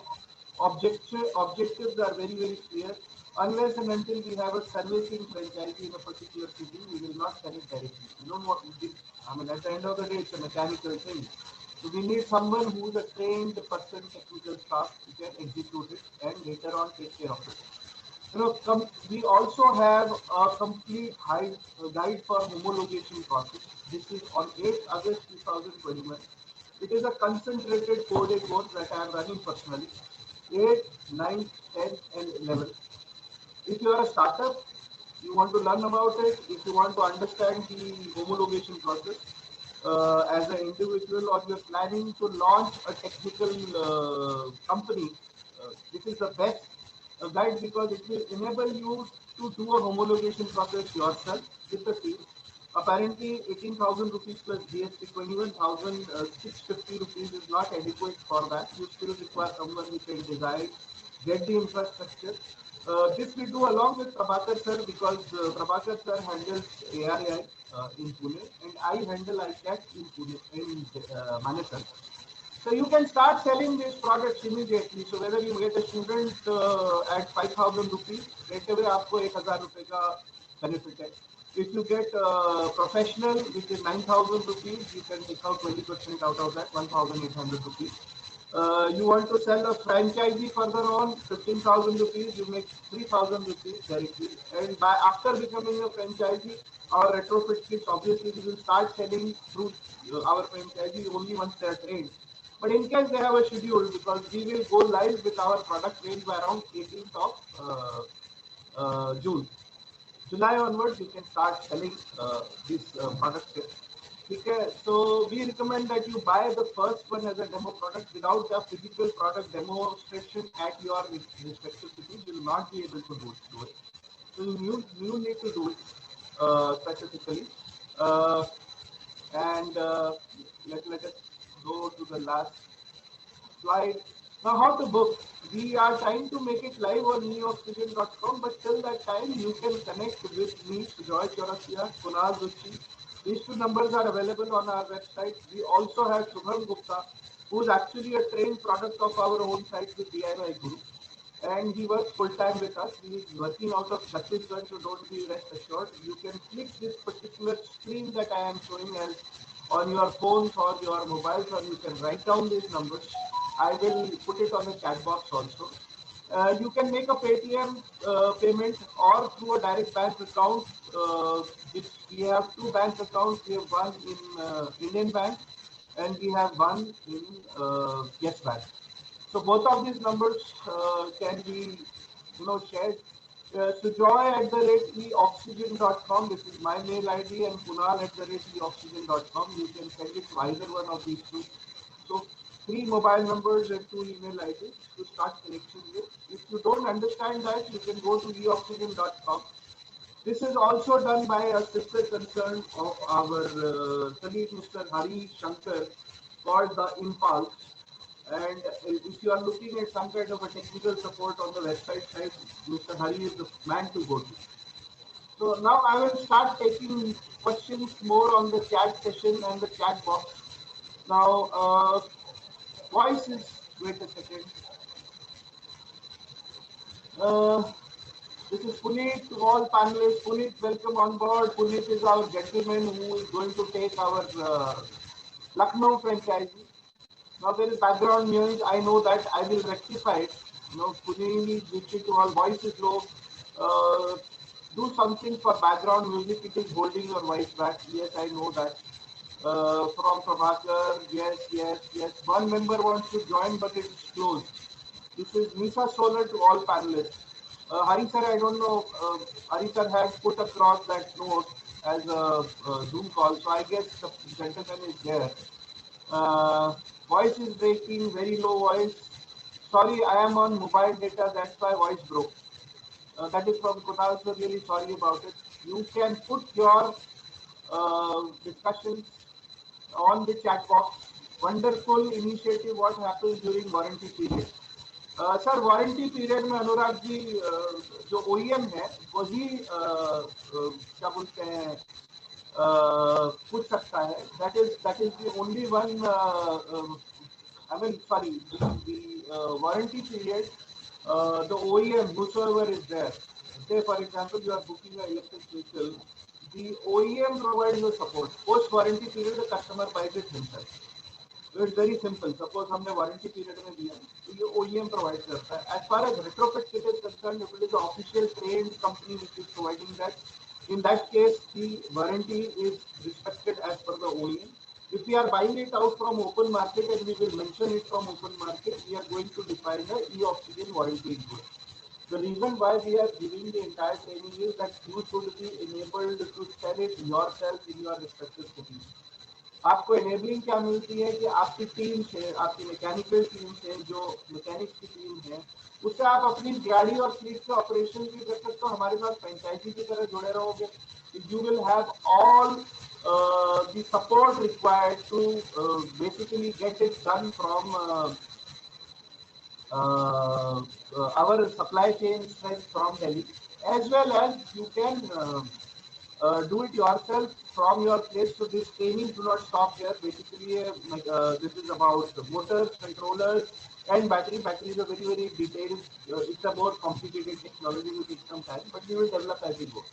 objectives are very, very clear. Unless and until we have a servicing franchisee in a particular city, we will not sell it directly. You don't want to, I mean, at the end of the day, it's a mechanical thing. So we need someone who is a trained person, technical staff, who can execute it and later on take care of it. You know, we also have a complete guide for homologation process. This is on 8th August 2021. It is a concentrated 4-day course that I am running personally. 8, 9, 10, and 11. If you are a startup, you want to learn about it, if you want to understand the homologation process as an individual, or you're planning to launch a technical company, this is the best guide because it will enable you to do a homologation process yourself with the team. Apparently, 18,000 rupees plus GST, 21,650 rupees is not adequate for that. You still require someone who can design, get the infrastructure. This we do along with Prabhakar sir because Prabhakar sir handles ARI in Pune and I handle ICAT in Pune, in Manesar. So you can start selling these products immediately. So whether you get a student at 5,000 rupees, right away आपको 1,000 रुपए का benefit है. If you get a professional, which is 9,000 rupees, you can take out 20% out of that, 1,800 rupees. You want to sell a franchisee further on, 15,000 rupees, you make 3,000 rupees directly. And by after becoming a franchisee, our retrofit kits, obviously we will start selling through our franchisee only once they are trained. But in case they have a schedule, because we will go live with our product range by around 18th of June. July onwards, you can start selling this product kit. Okay, so we recommend that you buy the first one as a demo product. Without the physical product demonstration at your respective city, you will not be able to do it. So you need to do it specifically. And let us go to the last slide. Now, how to book? We are trying to make it live on eoxygen.com, but till that time, you can connect with me, Joy Chaurasia, Kunal Duchi. These two numbers are available on our website. We also have Shubham Gupta, who is actually a trained product of our own site with DIY Guru. And he works full time with us. He is working out of Chhattisgarh, so don't be rest assured. You can click this particular screen that I am showing as on your phones or your mobiles, or you can write down these numbers. I will put it on the chat box also. You can make a Paytm payment or through a direct bank account. Which we have two bank accounts. We have one in Indian Bank and we have one in Yes Bank. So both of these numbers can be, shared. Sujoy@eoxygen.com. This is my mail ID, and Kunal@eoxygen.com. You can send it to either one of these two. So three mobile numbers and two email IDs to start connection with. If you don't understand that, you can go to eoxygen.com. This is also done by a sister concern of our colleague Mr. Hari Shankar called the Impulse. And if you are looking at some kind of a technical support on the website side, Mr. Hari is the man to go to. So now I will start taking questions more on the chat session and the chat box. Now, voice is, wait a second. This is Puneet to all panelists. Puneet, welcome on board. Puneet is our gentleman who is going to take our Lucknow franchise. Now there is background noise. I know that. I will rectify it. Puneet, Dixit to all. Voice is low. Do something for background music. It is holding your voice back. Yes, I know that. From Prabhakar. Yes. One member wants to join, but it's closed. This is Misa Solar to all panelists. Hari sir, I don't know. Hari sir has put across that note as a Zoom call, so I guess the gentleman is there. Voice is breaking, very low voice. Sorry, I am on mobile data, that's why voice broke. That is from Kunal, so really sorry about it. You can put your discussions on the chat box. Wonderful initiative, what happens during warranty period. Sir warranty period में अनुराग जी जो OEM है वही क्या बोलते हैं पूछ सकता है that is the only one I mean sorry the warranty period the OEM whosoever is there, say for example you are booking an electric vehicle, the OEM provides the support. Post warranty period the customer buys it himself. So it's very simple. Suppose हमने warranty period में दिया तो ये OEM provide करता है. As far as retrofit kit is concerned, if it is the official trained company which is providing that, in that case the warranty is respected as per the OEM. If we are buying it out from open market and we will mention it from open market, we are going to define the e-oxygen warranty input. The reason why we are giving the entire training is that you should be enabled to sell it yourself in your respective cities. आपको enabling क्या मिलती है कि आपकी team से, आपकी mechanical team से, जो मैकेनिक्स की टीम है, उससे आप अपनी गाड़ी और फ्लीट के ऑपरेशन भी कर सकते हो. हमारे साथ फ्रेंचाइजी की तरह जुड़े रहोगे. You will have all the support required to basically get it done from our supply chain strength from Delhi, as well as you can do it yourself from your place. So this training do not stop here. Basically, this is about motors, controllers, and battery. Battery is a very, very detailed. It's a more complicated technology which takes some time, but we will develop as we go.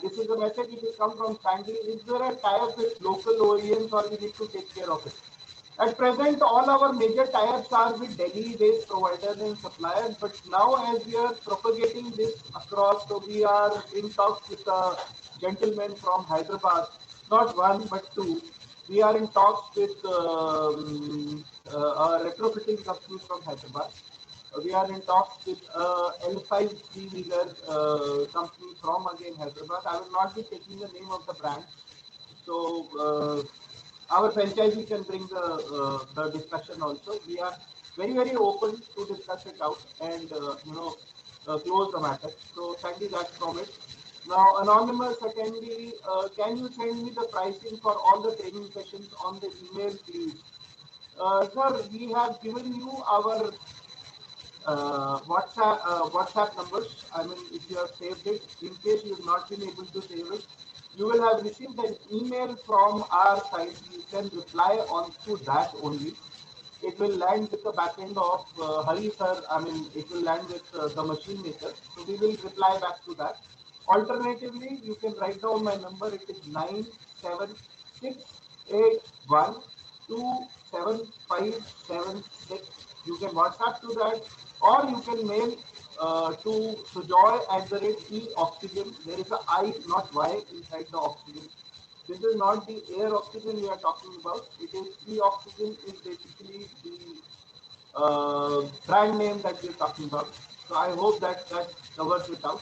This is a message which will come from Sandy. Is there a tie-up with local OEMs or we need to take care of it? At present, all our major tie-ups are with Delhi-based providers and suppliers, but now as we are propagating this across, so we are in talks with a gentleman from Hyderabad, not one but two. We are in talks with a retrofitting company from Hyderabad. We are in talks with L5 three-wheeler company from again Hyderabad. I will not be taking the name of the brand. So our franchisee can bring the discussion also. We are very, very open to discuss it out and close the matter. So Sandy, that's from it. Now, anonymous attendee, can you send me the pricing for all the training sessions on the email, please? Sir, we have given you our WhatsApp numbers. I mean, if you have saved it, in case you have not been able to save it, you will have received an email from our side. You can reply on to that only. It will land with the backend of Hari sir. I mean, it will land with the machine maker. So we will reply back to that. Alternatively, you can write down my number. It is 97681275576. You can WhatsApp to that, or you can mail to sujoy@eoxygen. There is a I, not Y, inside the oxygen. This is not the air oxygen we are talking about. It is e-oxygen is basically the brand name that we are talking about. So I hope that that covers it out.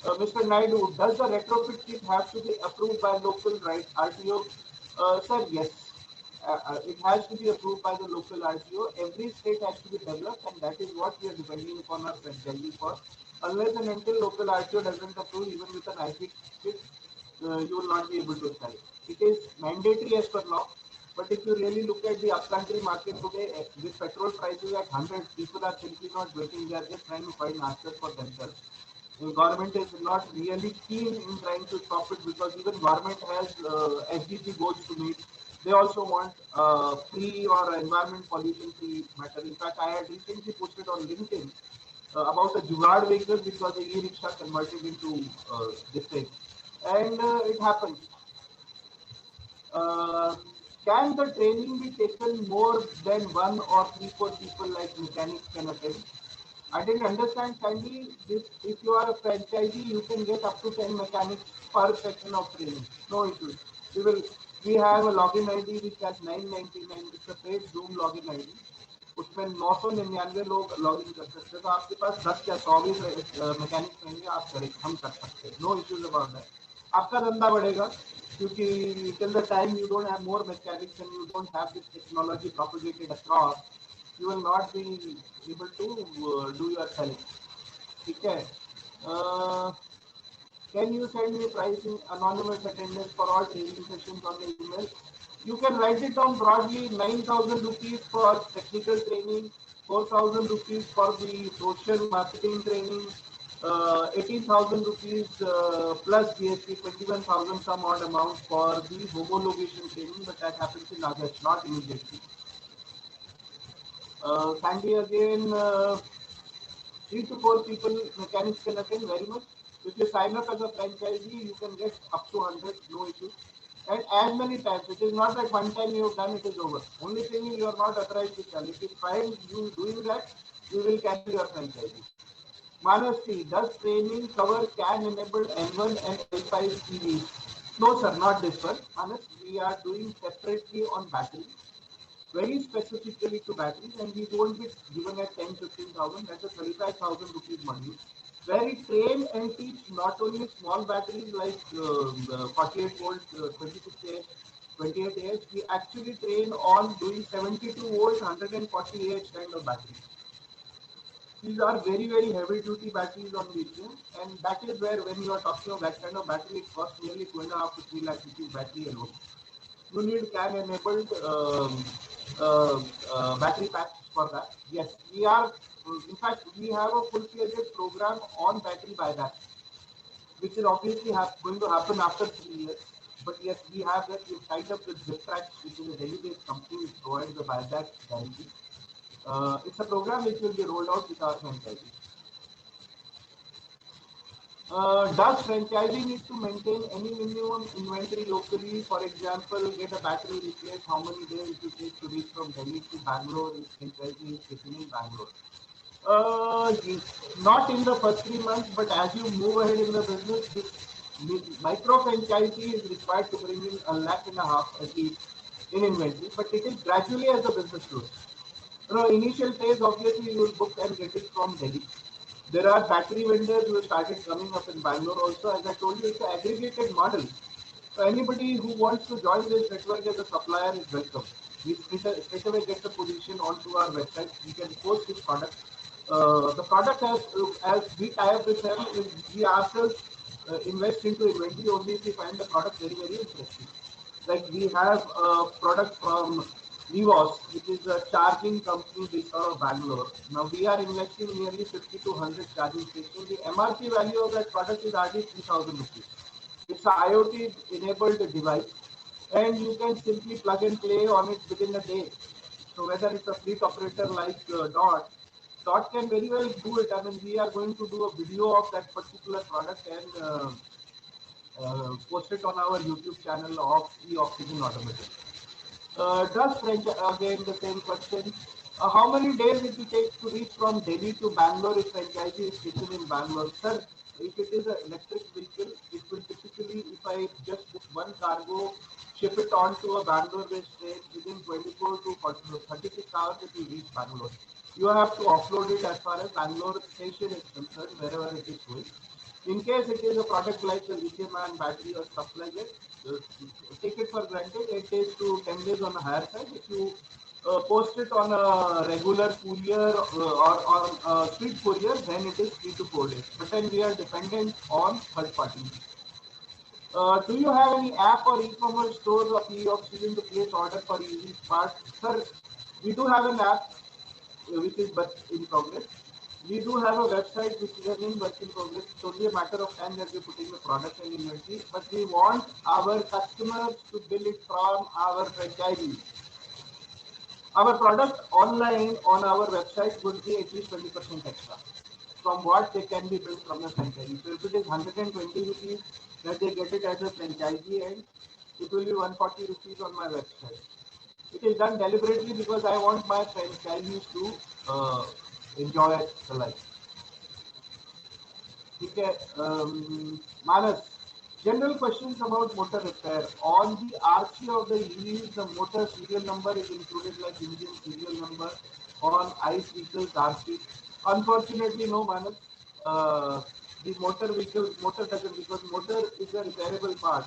Mr. Naidu, does the retrofit kit have to be approved by local right RTO? Sir, yes. It has to be approved by the local RTO. Every state has to be developed, and that is what we are depending upon our franchisee for. Unless and until local RTO doesn't approve, even with an IP kit, you will not be able to sell it. It is mandatory as per law. But if you really look at the upcountry market today, with petrol prices at 100, people are simply not waiting. They are just trying to find answers for themselves. The government is not really keen in trying to stop it, because even government has SDG goals to meet. They also want free or environment pollution free matter. In fact, I had recently posted on LinkedIn about a Jugaad vehicle, which was a e-rickshaw converted into this thing. And it happens. Uh, can the training be taken more than one or three, four people like mechanics can attend? I didn't understand, kindly. If you are a franchisee, you can get up to 10 mechanics per section of training. No issues. We have a login ID which has 999. It's a paid Zoom login ID. उसमें 999 लोग log in कर सकते हैं, तो आपके पास 10 या 100 भी mechanics रहेंगे, आप करें, हम कर सकते हैं. No issues about that. आपका धंधा बढ़ेगा, क्योंकि till the time you don't have more mechanics and you don't have this technology propagated across, you will not be able to do your selling. ठीक है. uh, can you send me pricing anonymous attendance for all training sessions on the email? You can write it down broadly. 9,000 rupees for technical training, 4,000 rupees for the social marketing training, 18,000 rupees plus GST, 21,000 some odd amount for the homologation training, but that happens in August, not immediately. Sandy again, 3 to 4 people mechanics can attend very much. If you sign up as a franchisee, you can get up to 100, no issue. And as many times, it is not that one time you have done, it is over. Only thing is you are not authorized to sell. If you find you doing that, you will cancel your franchisee. Manasvi, does training cover CAN enabled N1 and L5 EVs? No, sir, not this one. Manas, we are doing separately on batteries, very specifically to batteries, and we won't be given at 10-15,000. That's a 35,000 rupees module, where we train and teach not only small batteries like 48 volt, 26 Ah, 28 Ah. We actually train on doing 72 volt, 140 Ah kind of batteries. These are very, very heavy duty batteries on lithium, and that is where, when you are talking of that kind of battery, it costs nearly 2.5 to 3 lakh rupees battery alone. You need CAN enabled battery packs for that. Yes, we are. In fact, we have a full-fledged program on battery buyback, which is obviously going to happen after 3 years. But yes, we have that. We've tied up with Ziptrax, which is a Delhi-based company which provides the buyback guarantee. It's a program which will be rolled out with our franchisee. Does franchisee need to maintain any minimum inventory locally? For example, get a battery replaced, how many days it will take to reach from Delhi to Bangalore if franchisee is sitting in Bangalore? Not in the first 3 months, but as you move ahead in the business, this micro franchisee is required to bring in 1.5 lakh at least in inventory, but it is gradually as the business grows. Initial phase, obviously, you will book and get it from Delhi. There are battery vendors who have started coming up in Bangalore also. As I told you, it's an aggregated model. So anybody who wants to join this network as a supplier is welcome. We straight away get the position onto our website. We can post this product. The product, as we tie up with them, is we ourselves invest into inventory only if we find the product very, very interesting. Like we have a product from Evos, which is a charging company based out of Bangalore. Now we are investing nearly 50 to 100 charging stations. The MRP value of that product is hardly 3,000 rupees. It's an IoT enabled device, and you can simply plug and play on it within a day. So whether it's a fleet operator like Dot can very well do it. I mean, we are going to do a video of that particular product and post it on our YouTube channel of e-oxygen automated. Does franchise, again the same question, how many days it will take to reach from Delhi to Bangalore if franchisee is sitting in Bangalore? Sir, if it is an electric vehicle, it will typically, if I just book one cargo, ship it on to a Bangalore-based train, within 24 to 36 hours it will reach Bangalore. You have to offload it as far as Bangalore station is concerned, wherever it is going. In case it is a product like a lithium-ion battery or stuff like that, take it for granted, it takes to 10 days on the higher side. If you post it on a regular courier or on a street courier, then it is 3 to 4 days. But then we are dependent on third parties. Do you have any app or e-commerce stores of e-oxygen to place order for EV parts? Sir, we do have an app which is but in progress. We do have a website which is again work in progress. It's only a matter of time that we're putting the product and inventory, but we want our customers to bill it from our franchisee. Our product online on our website would be at least 20% extra from what they can be billed from the franchisee. So if it is 120 rupees that they get it as a franchisee, and it will be 140 rupees on my website. It is done deliberately because I want my franchisees to enjoy the life. Okay, Manas, general questions about motor repair. On the RC of the EVs, the motor serial number is included like engine serial number. On ICE vehicles, RC. Unfortunately, no, Manas. The motor doesn't, because motor is a repairable part.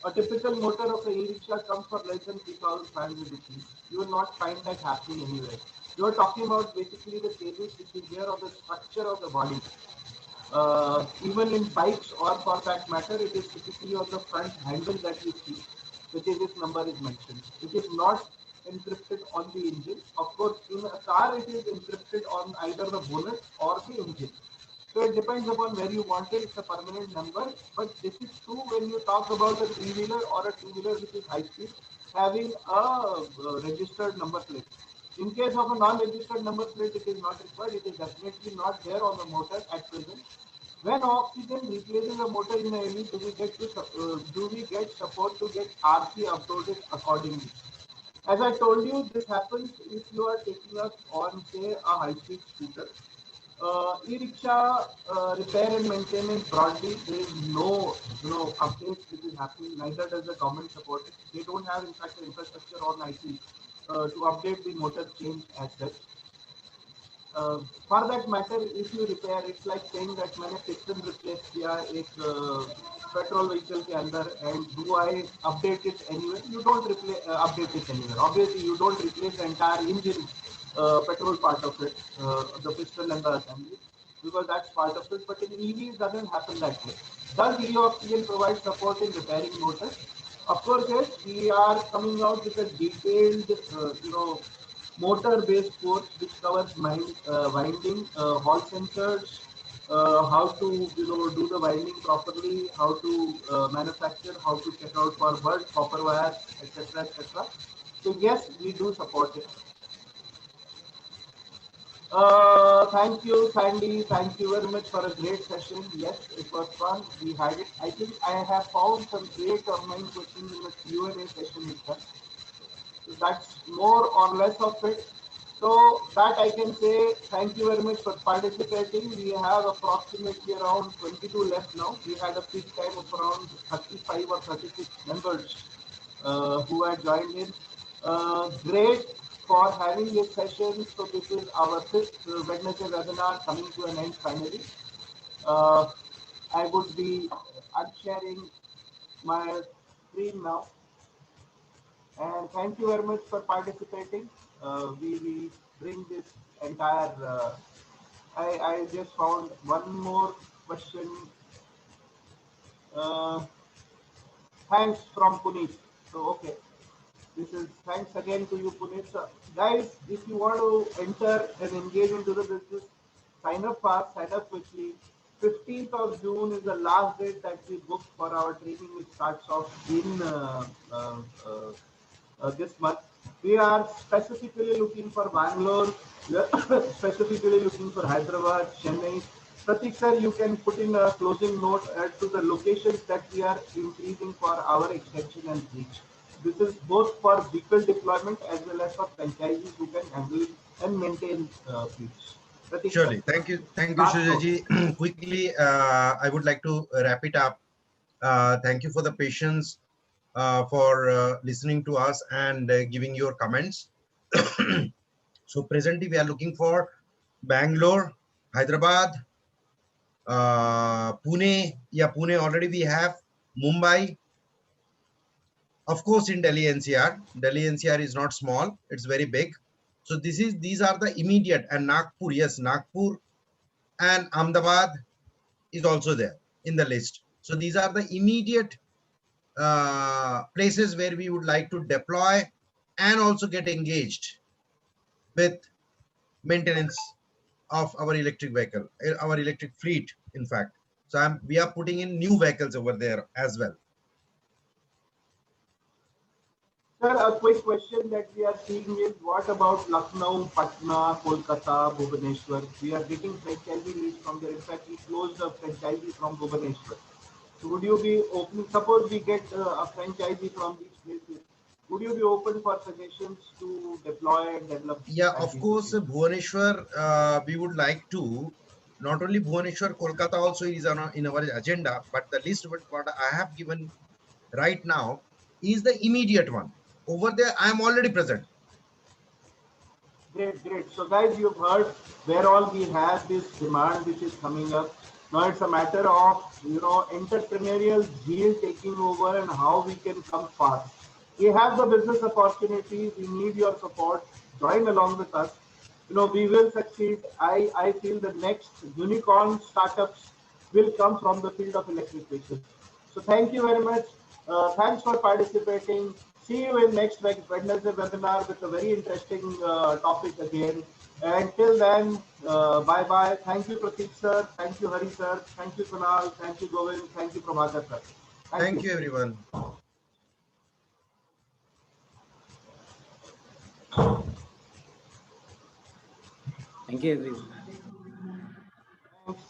A typical motor of a e-rickshaw comes for less than 3,500 rupees. You will not find that happening anywhere. You are talking about basically the cables which is there of the structure of the body. Even in bikes or for that matter, it is typically on the front handle that you see, which is this number is mentioned. It is not encrypted on the engine. Of course, in a car, it is encrypted on either the bonnet or the engine. So it depends upon where you want it. It's a permanent number. But this is true when you talk about a three-wheeler or a two-wheeler which is high speed, having a registered number plate. In case of a non-registered number plate, it is not required. It is definitely not there on the motor at present. When oxygen replaces a motor in a EV, do we get support to get RC uploaded accordingly? As I told you, this happens if you are taking us on, say, a high-speed scooter. E-rickshaw repair and maintenance broadly, there is no updates which is happening. Neither does the government support it. They don't have, in fact, infrastructure on IT to update the motor change as such. For that matter, if you repair, it's like saying that मैंने piston replace किया एक petrol vehicle के अंदर, and do I update it anywhere? You don't update it anywhere. Obviously, you don't replace the entire engine petrol part of it, the piston and the assembly, because that's part of it. But in EV, it doesn't happen that way. Does e-oxygen provide support in repairing motors? Of course, yes. We are coming out with a detailed, motor-based course which covers winding, hall sensors, how to do the winding properly, how to manufacture, how to check out for bird, copper wires, etc., etc. So yes, we do support it. Thank you, Sandy. Thank you very much for a great session. Yes, it was fun. We had it. I think I have found some great online questions in the Q&A session itself. So that's more or less of it. So that I can say thank you very much for participating. We have approximately around 22 left now. We had a peak time of around 35 or 36 members who had joined in. Great for having this session. So this is our fifth Wednesday webinar coming to an end finally. I would be unsharing my screen now. And thank you very much for participating. We bring this entire. I just found one more question. Thanks from Puneet. So okay, This is thanks again to you, Puneet. So, guys, if you want to enter and engage into the business, sign up fast, sign up quickly. 15th of June is the last date that we booked for our training, which starts off in this month. We are specifically looking for Bangalore, we are specifically looking for Hyderabad, Chennai. Pratik sir, you can put in a closing note to the locations that we are increasing for our extension and reach. This is both for vehicle deployment as well as for franchisees who can handle and maintain fleets. Pratik sir. Surely. Thank you, Last note. Sujoy. Quickly, I would like to wrap it up. Thank you for the patience, for listening to us and giving your comments. So presently, we are looking for Bangalore, Hyderabad, Pune. Yeah, Pune already we have. Mumbai. Of course, in Delhi NCR. Delhi NCR is not small; it's very big. So these are the immediate, and Nagpur. Yes, Nagpur and Ahmedabad is also there in the list. So these are the immediate places where we would like to deploy and also get engaged with maintenance of our electric vehicle, our electric fleet, in fact. So we are putting in new vehicles over there as well. Sir, a quick question that we are seeing is what about Lucknow, Patna, Kolkata, Bhubaneswar? We are getting franchisee leads from there. In fact, we closed a franchisee from Bhubaneswar. So would you be open? Suppose we get a franchisee from these places. Would you be open for suggestions to deploy and develop? Yeah, of course, Bhubaneswar, we would like to. Not only Bhubaneswar, Kolkata also is in our agenda, but the list what I have given right now is the immediate one. Over there, I am already present. Great, great. So guys, you've heard where all we have this demand which is coming up. Now it's a matter of, entrepreneurial zeal taking over and how we can come fast. We have the business opportunity. We need your support. Join along with us. We will succeed. I feel the next unicorn startups will come from the field of electric vehicles. So thank you very much. Thanks for participating. See you in next Wednesday webinar with a very interesting topic again. Until then, bye-bye. Thank you, Pratik sir. Thank you, Hari sir. Thank you, Kunal. Thank you, Govind. Thank you, Prabhakar sir. Thank you, everyone. Thank you, everyone. Thanks.